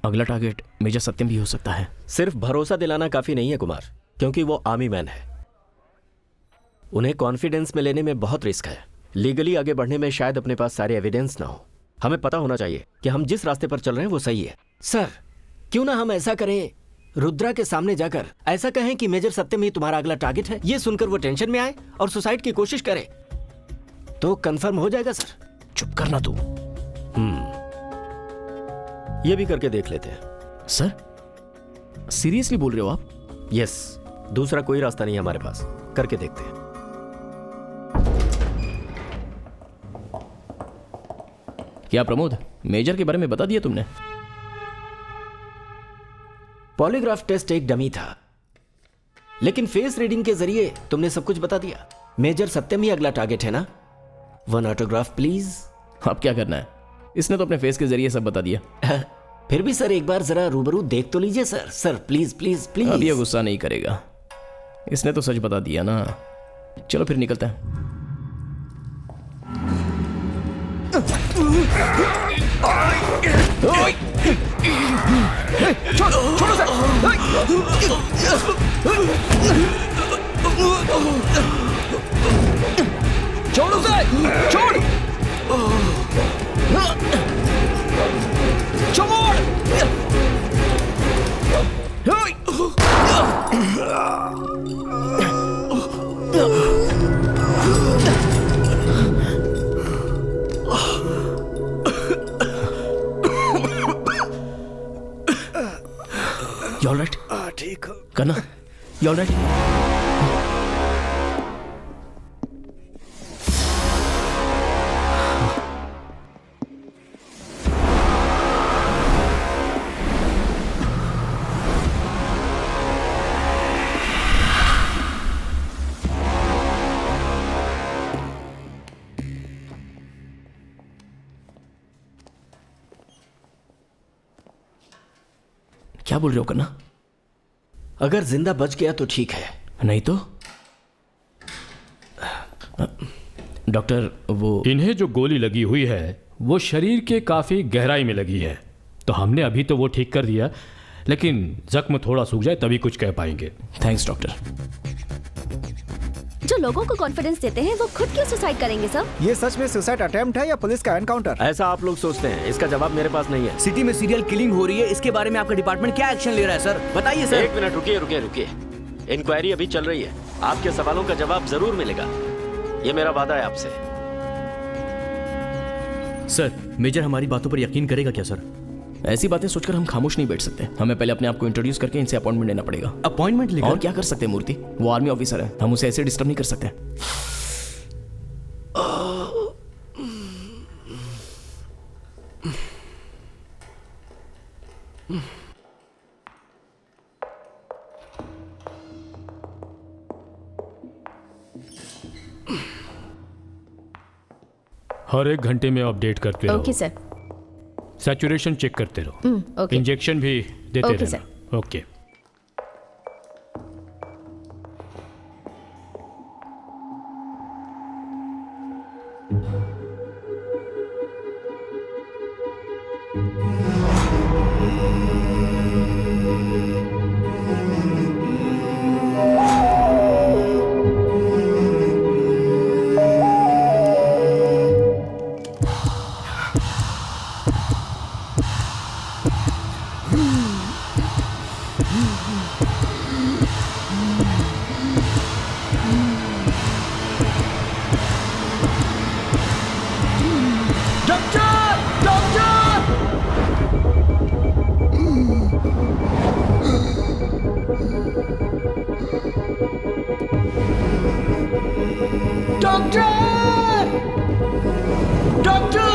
अगला टारगेट मेजर सत्यम भी हो सकता है। सिर्फ भरोसा दिलाना काफी नहीं है कुमार, क्योंकि वो आर्मी मैन है। उन्हें कॉन्फिडेंस में लेने में बहुत रिस्क है। लीगली आगे बढ़ने में शायद अपने पास सारे एविडेंस ना हो। हमें पता होना चाहिए कि हम जिस रास्ते पर चल रहे हैं वो सही है। सर, क्यों ना हम ऐसा करें, रुद्रा के सामने जाकर ऐसा कहें कि मेजर सत्यम ही तुम्हारा अगला टारगेट है। ये सुनकर वो टेंशन में आए और सुसाइड की कोशिश करे तो कंफर्म हो जाएगा सर। चुप करना तू। ये भी करके देख लेते हैं। सर सीरियसली बोल रहे हो आप? यस, दूसरा कोई रास्ता नहीं है हमारे पास, करके देखते हैं। क्या प्रमोद, मेजर के बारे में बता दिया तुमने? पॉलीग्राफ टेस्ट एक डमी था, लेकिन फेस रीडिंग के जरिए तुमने सब कुछ बता दिया। मेजर सत्यम ही अगला टारगेट है ना? 1 ऑटोग्राफ प्लीज। अब क्या करना है? इसने तो अपने फेस के जरिए सब बता दिया। फिर भी सर एक बार जरा रूबरू देख तो लीजिए sir. Sir please please please. अब ये गुस्सा नहीं करेगा, इसने तो सच बता दिया ना। चलो फिर निकलते हैं। छोड़ो सर। छोड़ो सर, छोड़। You all right? ठीक है। करना, you all right? क्या बोल रहे हो करना? अगर जिंदा बच गया तो ठीक है, नहीं तो? डॉक्टर वो इन्हें जो गोली लगी हुई है वो शरीर के काफी गहराई में लगी है, तो हमने अभी तो वो ठीक कर दिया, लेकिन जख्म थोड़ा सूख जाए तभी कुछ कह पाएंगे। Thanks doctor. जो लोगों को कॉन्फिडेंस देते हैं वो खुद क्यों सुसाइड करेंगे सर? ये सच में सुसाइड अटेम्प्ट है या पुलिस का एनकाउंटर? ऐसा आप लोग सोचते हैं, इसका जवाब मेरे पास नहीं है। सिटी में सीरियल किलिंग हो रही है, इसके बारे में आपका डिपार्टमेंट क्या एक्शन ले रहा है सर? बताइए सर। एक मिनट रुकिए रुकिए रुकिए, इंक्वायरी अभी चल रही है, आपके सवालों का जवाब जरूर मिलेगा, ये मेरा वादा है आपसे। सर, मेजर हमारी बातों पर यकीन करेगा क्या सर? ऐसी बातें सोचकर हम खामोश नहीं बैठ सकते। हमें पहले अपने आप को इंट्रोड्यूस करके इनसे अपॉइंटमेंट लेना पड़ेगा। अपॉइंटमेंट लेकर? और क्या कर सकते हैं मूर्ति, वो आर्मी ऑफिसर है, हम उसे ऐसे डिस्टर्ब नहीं कर सकते। हर एक घंटे में अपडेट करते रहो। Okay sir. सैचुरेशन चेक करते रहो। ओके। इंजेक्शन भी देते ओके रहना। Okay. Doctor! Doctor!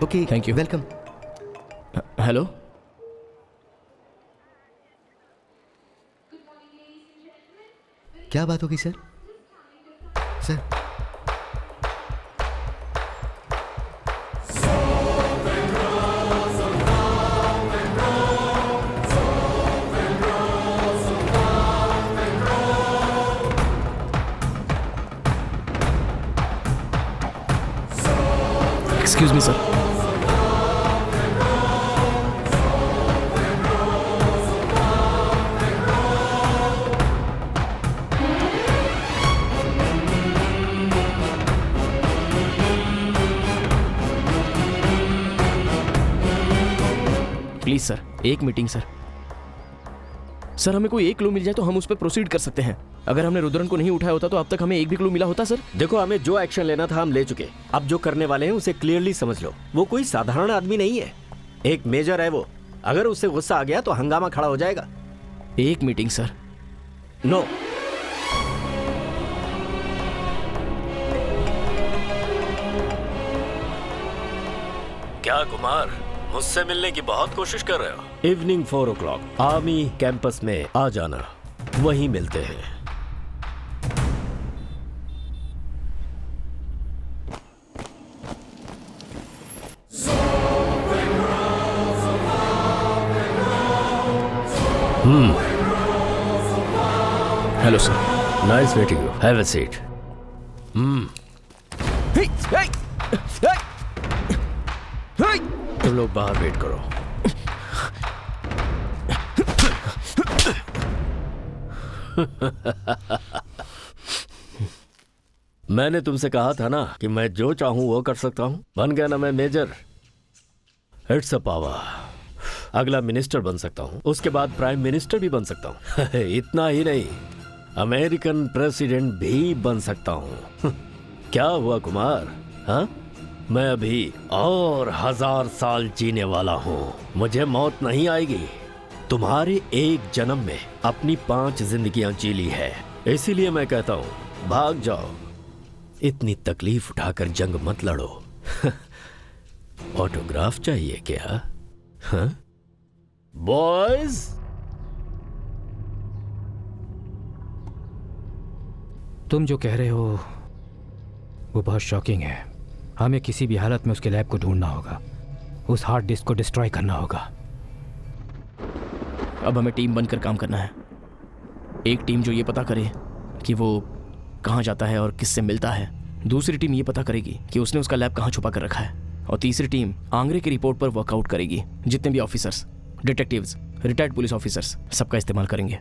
Okay thank you welcome. Hello क्या बात होगी sir? Sir excuse me sir. Please sir, एक मीटिंग सर। सर हमें कोई एक क्लू मिल जाए तो हम उस पर प्रोसीड कर सकते हैं। अगर हमने रुद्रन को नहीं उठाया होता तो अब तक हमें एक भी क्लू मिला होता सर। देखो, हमें जो एक्शन लेना था हम ले चुके। अब जो करने वाले हैं उसे क्लियरली समझ लो। वो कोई साधारण आदमी नहीं है, एक मेजर है वो। अगर उससे गुस्सा आ गया तो हंगामा खड़ा हो जाएगा। एक मीटिंग सर। नो। क्या कुमार, मुझसे मिलने की बहुत कोशिश कर रहे हो? इवनिंग 4 o'clock आर्मी कैंपस में आ जाना, वहीं मिलते हैं। Hello sir. Nice meeting you, have a seat. तुम लोग बाहर वेट करो। मैंने तुमसे कहा था ना कि मैं जो चाहूं वो कर सकता हूं। बन गया ना मैं मेजर। It's a power. अगला मिनिस्टर बन सकता हूं, उसके बाद प्राइम मिनिस्टर भी बन सकता हूं। इतना ही नहीं, अमेरिकन प्रेसिडेंट भी बन सकता हूं। क्या हुआ कुमार? हाँ, मैं अभी और 1000 साल जीने वाला हूं। मुझे मौत नहीं आएगी। तुम्हारे एक जन्म में अपनी 5 जिंदगियां जी ली है। इसीलिए मैं कहता हूं, भाग जाओ। इतनी तकलीफ उठाकर जंग मत लड़ो। ऑटोग्राफ चाहिए क्या? हाँ बॉयज? तुम जो कह रहे हो वो बहुत शॉकिंग है। हमें किसी भी हालत में उसके लैब को ढूंढना होगा, उस हार्ड डिस्क को डिस्ट्रॉय करना होगा। अब हमें टीम बनकर काम करना है। एक टीम जो ये पता करे कि वो कहाँ जाता है और किससे मिलता है। दूसरी टीम ये पता करेगी कि उसने उसका लैब कहाँ छुपा कर रखा है। और तीसरी टीम आंग्रे की रिपोर्ट पर वर्कआउट करेगी। जितने भी officers, detectives, retired police officers, सबका इस्तेमाल करेंगे।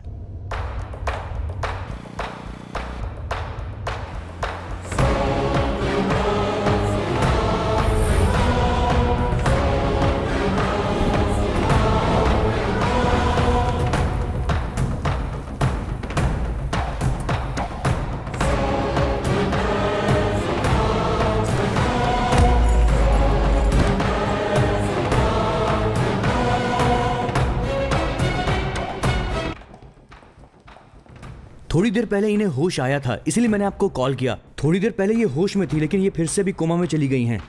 थोड़ी देर पहले इन्हें होश आया था, इसलिए मैंने आपको कॉल किया। थोड़ी देर पहले ये होश में थी, लेकिन ये फिर से भी कोमा में चली गई हैं।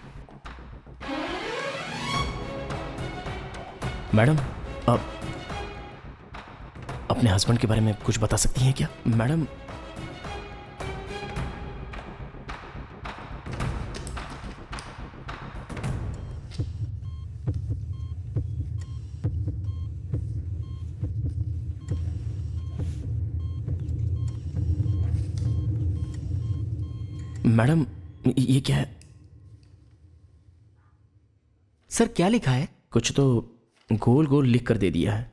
मैडम, आप अपने हस्बैंड के बारे में कुछ बता सकती हैं क्या? मैडम, मैडम ये क्या है? सर क्या लिखा है? कुछ तो गोल गोल लिख कर दे दिया है।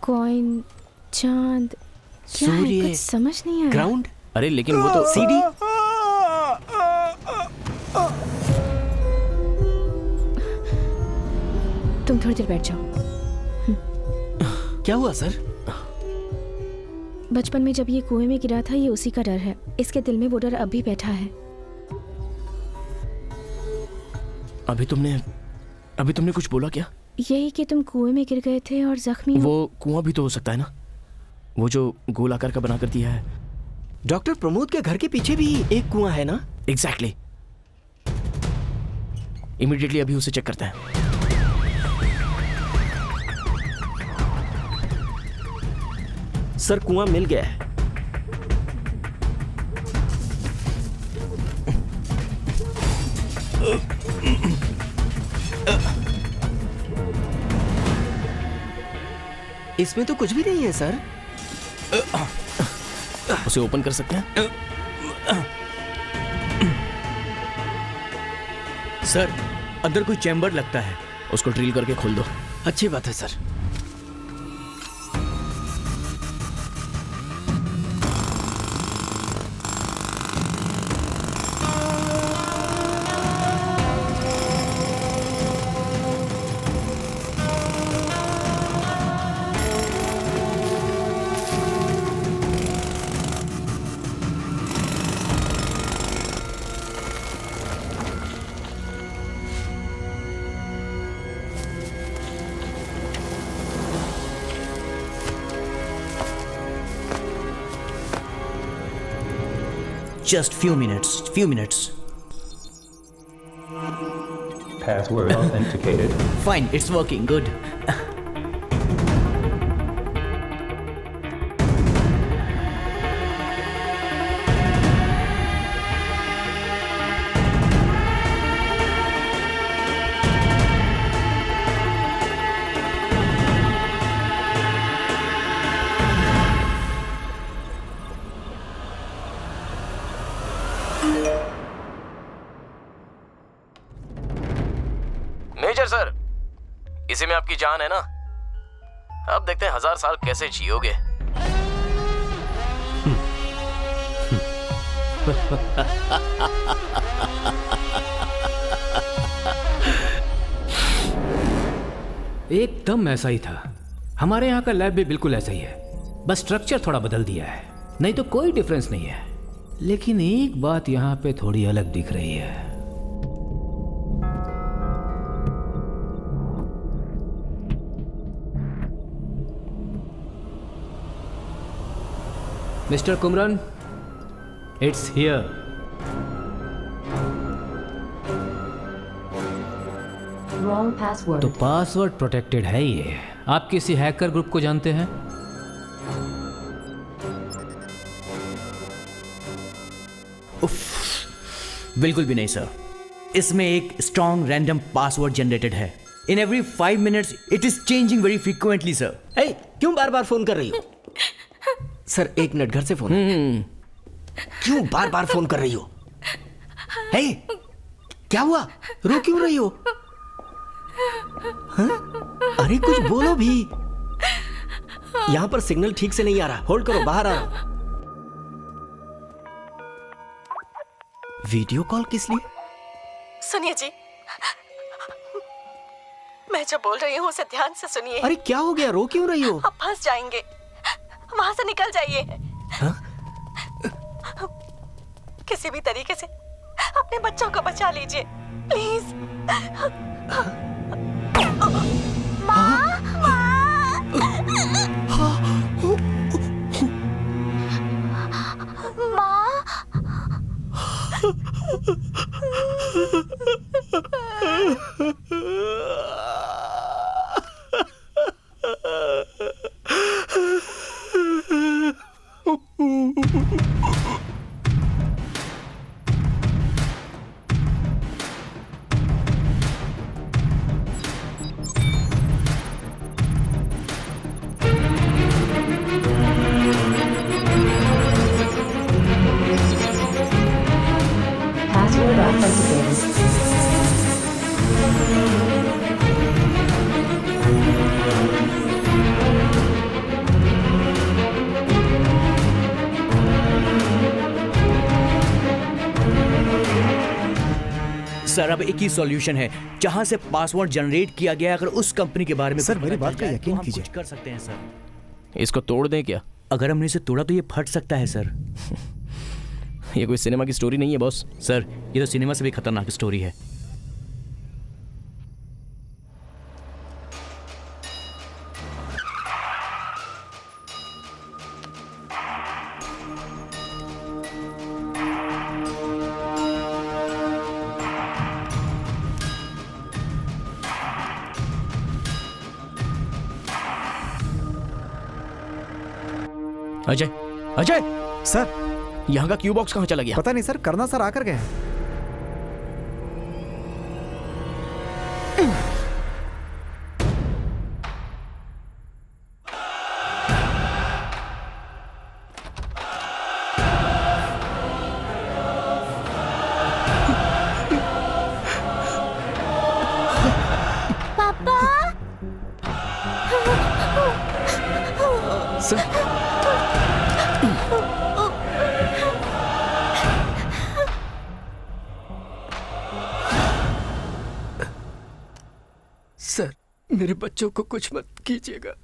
कॉइन, चांद, क्या है? सूर्य, कुछ समझ नहीं आया। ग्राउंड। अरे लेकिन वो तो सीडी। तुम थोड़ी देर बैठ जाओ। क्या हुआ सर? बचपन में जब ये कुएं में गिरा था, ये उसी का डर है। इसके दिल में वो डर अब भी बैठा है। अभी तुमने कुछ बोला क्या? यही कि तुम कुएं में गिर गए थे और जख्मी हो। वो कुआं भी तो हो सकता है ना, वो जो गोल आकार का बना कर दिया है। डॉक्टर प्रमोद के घर के पीछे भी एक कुआं है ना? एग्जैक्टली। इमीडिएटली अभी उसे चेक करते हैं। सर कुआं मिल गया है। इसमें तो कुछ भी नहीं है सर। उसे ओपन कर सकते हैं? सर अंदर कोई चैम्बर लगता है। उसको ड्रिल करके खोल दो। अच्छी बात है sir. Just few minutes. Password authenticated. Fine, it's working, good. Major sir, इसी में आपकी जान है ना? अब देखते हैं 1000 साल कैसे जियोगे। एकदम ऐसा ही था। हमारे यहाँ का लैब भी बिल्कुल ऐसा ही है, बस स्ट्रक्चर थोड़ा बदल दिया है, नहीं तो कोई डिफरेंस नहीं है। लेकिन एक बात यहाँ पे थोड़ी अलग दिख रही है। Mister Kumaran, it's here. Wrong password. तो पासवर्ड प्रोटेक्टेड है ये। आप किसी हैकर ग्रुप को जानते हैं? बिल्कुल भी नहीं सर। इसमें एक स्ट्रॉन्ग रैंडम पासवर्ड जनरेटेड है। In every 5 minutes it is changing very frequently sir. क्यों बार बार फोन कर रही हो? सर 1 मिनट, घर से फोन। क्यों बार बार फोन कर रही हो? हे, क्या हुआ? रो क्यों रही हो? हाँ? अरे कुछ बोलो भी। यहां पर सिग्नल ठीक से नहीं आ रहा। होल्ड करो, बाहर आ रहा। वीडियो कॉल किस लिए? सुनिए जी, मैं जो बोल रही हूँ उसे ध्यान से सुनिए। अरे क्या हो गया? रो क्यों रही हो? आप फंस जाएंगे, वहां से निकल जाइए। हाँ? किसी भी तरीके से अपने बच्चों को बचा लीजिए प्लीज। सर अब एक ही सॉल्यूशन है, जहां से पासवर्ड जनरेट किया गया है, अगर उस कंपनी के बारे में सर, कुछ मेरी पता बात चल का जाए, यकीन तो हम कीजिए। कुछ कर सकते हैं सर। इसको तोड़ दें क्या? अगर हमने इसे तोड़ा तो ये फट सकता है सर। ये कोई सिनेमा की स्टोरी नहीं है बॉस। सर ये तो सिनेमा से भी खतरनाक स्टोरी है। अजय, अजय सर, यहाँ का क्यू बॉक्स कहाँ चला गया? पता नहीं सर, करना सर आकर गए। पापा। सर, मेरे बच्चों को कुछ मत कीजिएगा।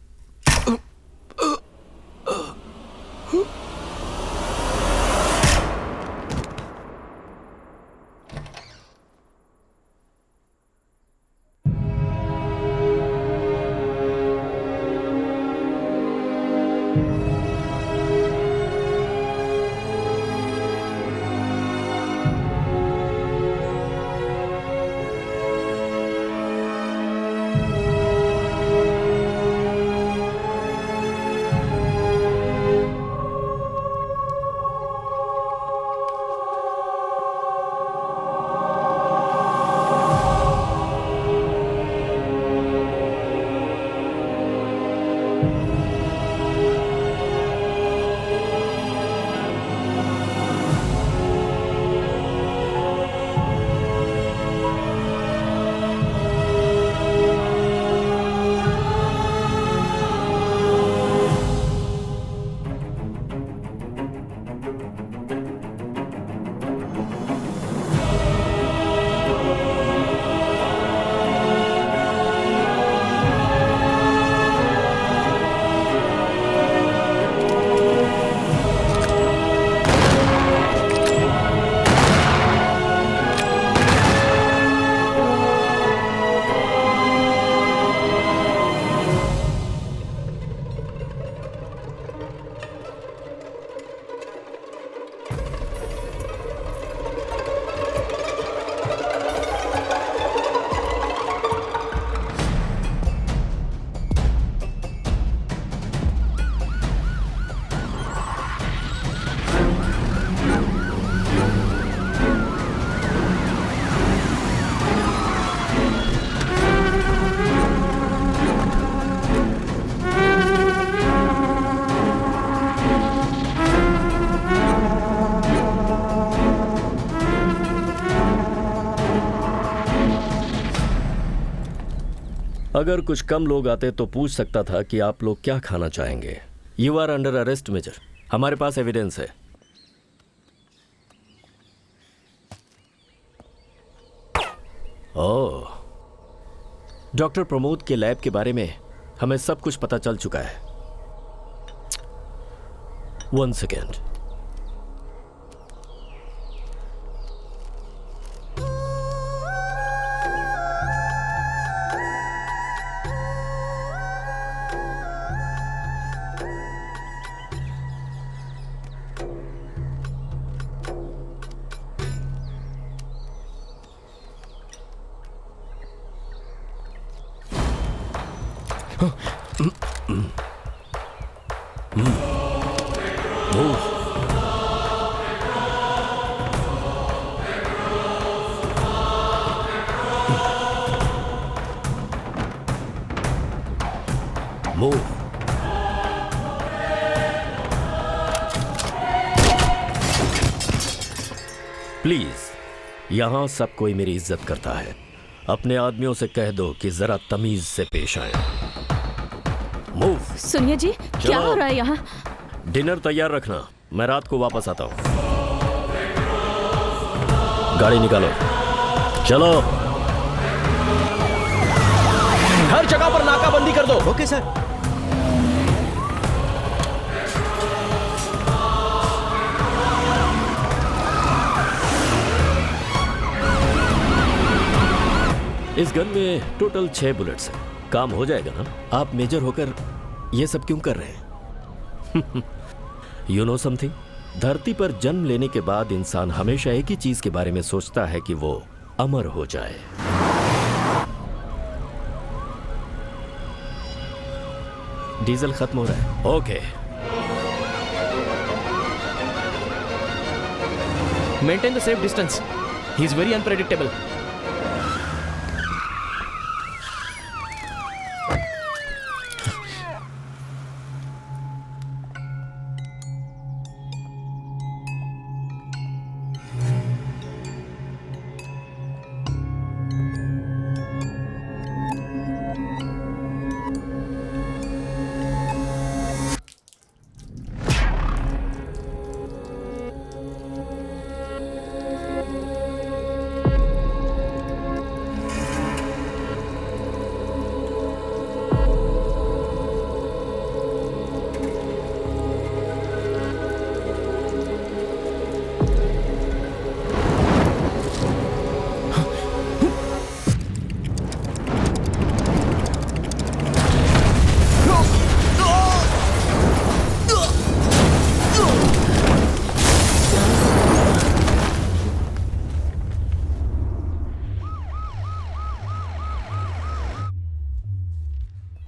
अगर कुछ कम लोग आते तो पूछ सकता था कि आप लोग क्या खाना चाहेंगे। You are under arrest major. हमारे पास एविडेंस है। ओह, डॉक्टर प्रमोद के लैब के बारे में हमें सब कुछ पता चल चुका है। 1 सेकेंड। प्लीज, यहां सब कोई मेरी इज्जत करता है। अपने आदमियों से कह दो कि जरा तमीज से पेश आए। मूव। सुनिए जी, क्या हो रहा है यहाँ? डिनर तैयार रखना, मैं रात को वापस आता हूं। गाड़ी निकालो। चलो। हर जगह पर नाकाबंदी कर दो। Okay sir. इस गन में टोटल 6 बुलेट्स हैं। काम हो जाएगा ना? आप मेजर होकर ये सब क्यों कर रहे हैं? You know something? धरती पर जन्म लेने के बाद इंसान हमेशा एक ही चीज के बारे में सोचता है कि वो अमर हो जाए। डीजल खत्म हो रहा है। Okay. Maintain the safe distance. He is very unpredictable.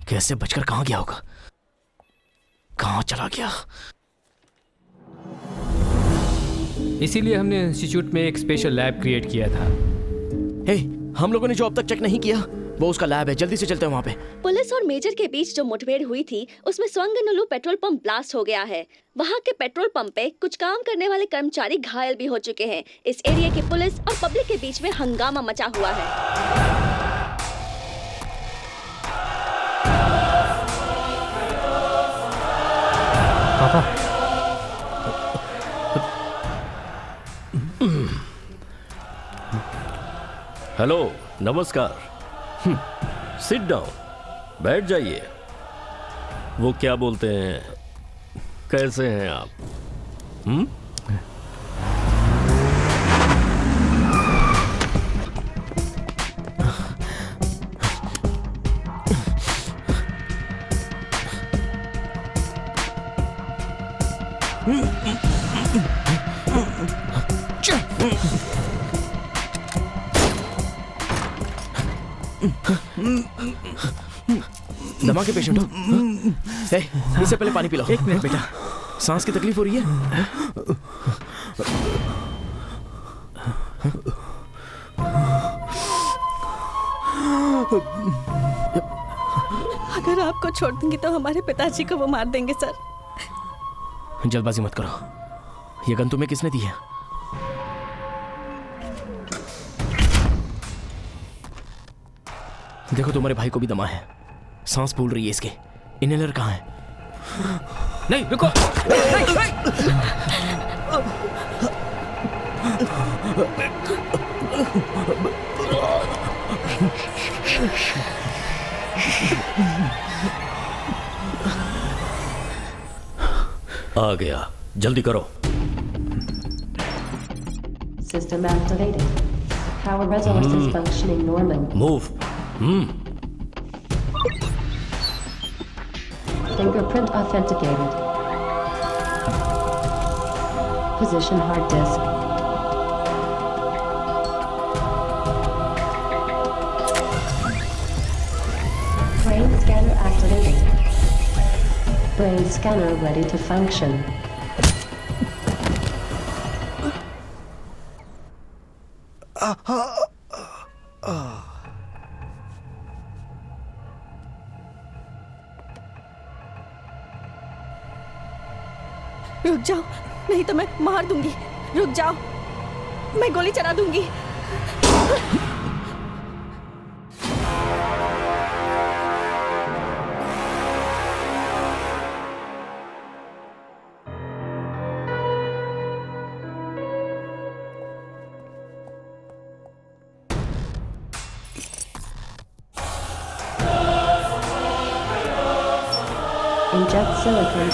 कैसे बचकर कहां गया होगा? कहां चला गया? इसीलिए हमने इंस्टीट्यूट में एक स्पेशल लैब क्रिएट किया था। हे, हम लोगों ने जो अब तक चेक नहीं किया वो उसका लैब है। जल्दी से चलते हैं वहां पे। पुलिस और मेजर के बीच जो मुठभेड़ हुई थी उसमें स्वंगनुलु पेट्रोल पंप ब्लास्ट हो गया है। वहां के पेट्रोल पंप पे कुछ काम करने वाले कर्मचारी घायल भी हो चुके हैं। इस एरिया की पुलिस और पब्लिक के बीच में हंगामा मचा हुआ है। पापा, हेलो, नमस्कार। सिट डाउन, बैठ जाइए। वो क्या बोलते हैं, कैसे हैं आप? दमा के पेशेंट हो? ए, इससे पहले पानी पी लो। एक मिनट बेटा, सांस की तकलीफ हो रही है? अगर आपको छोड़ दूंगी तो हमारे पिताजी को वो मार देंगे सर। जल्दबाजी मत करो। ये गन तुम्हें किसने दी है? देखो, तुम्हारे भाई को भी दमा है, सांस फूल रही है इसके। इनहेलर कहाँ है? नहीं, रुको। आ गया, जल्दी करो। System activated. Power resource is functioning normal. Move. Fingerprint authenticated. Position hard disk. Brain scanner activated. Brain scanner ready to function. रुक जाओ, नहीं तो मैं मार दूंगी। रुक जाओ, मैं गोली चला दूंगी। Inject silicon.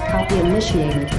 Copy initiated.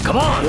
Come on!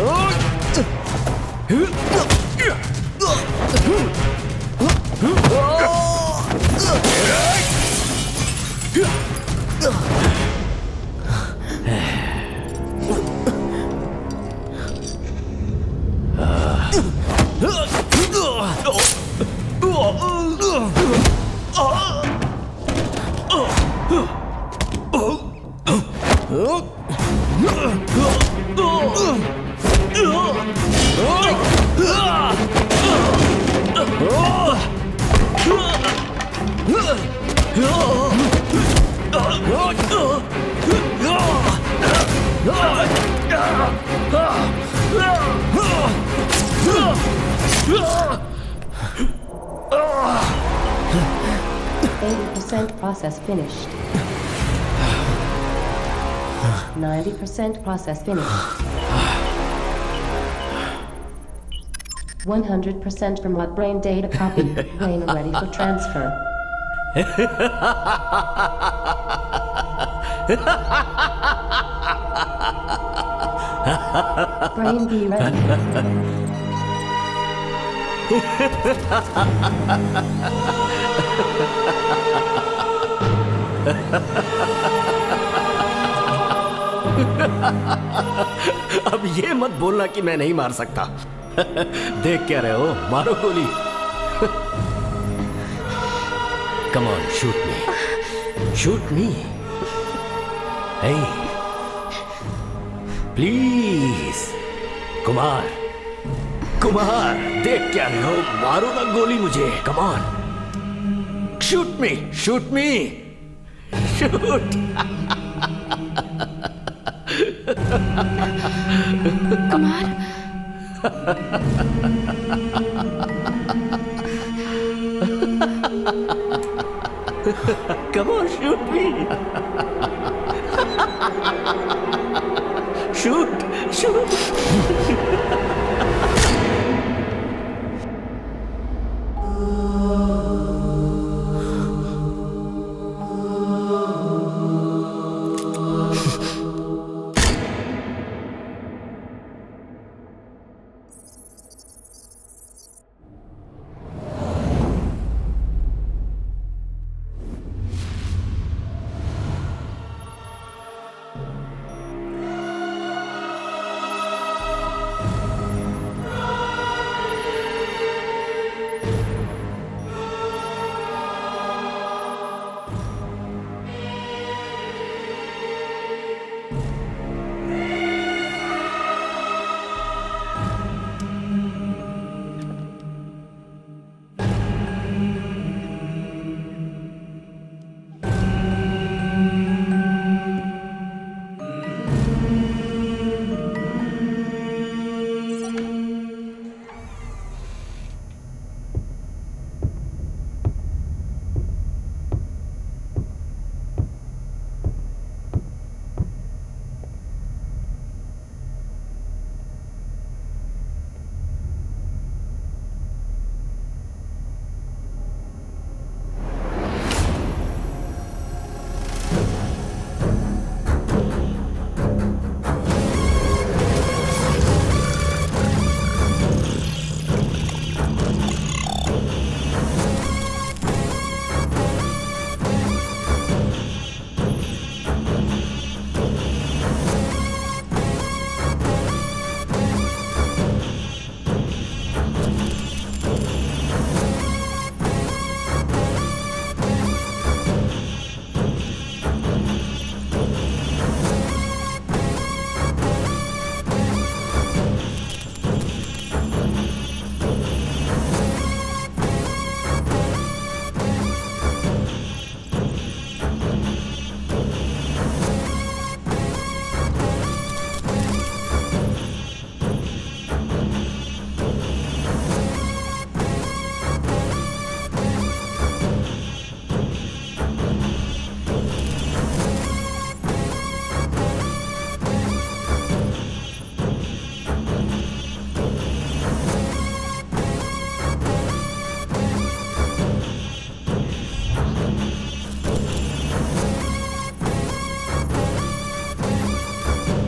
Process finished. 90% process finished. 100% from what brain data copy. Brain ready for transfer. Brain be ready. अब ये मत बोलना कि मैं नहीं मार सकता। देख क्या रहे हो, मारो गोली। Come on, shoot me, shoot me. Hey please Kumar, Kumar, देख क्या रहे हो, मारो ना गोली मुझे। Come on, shoot me, shoot me, shoot. Kumar, Come on, shoot me. Shoot, shoot.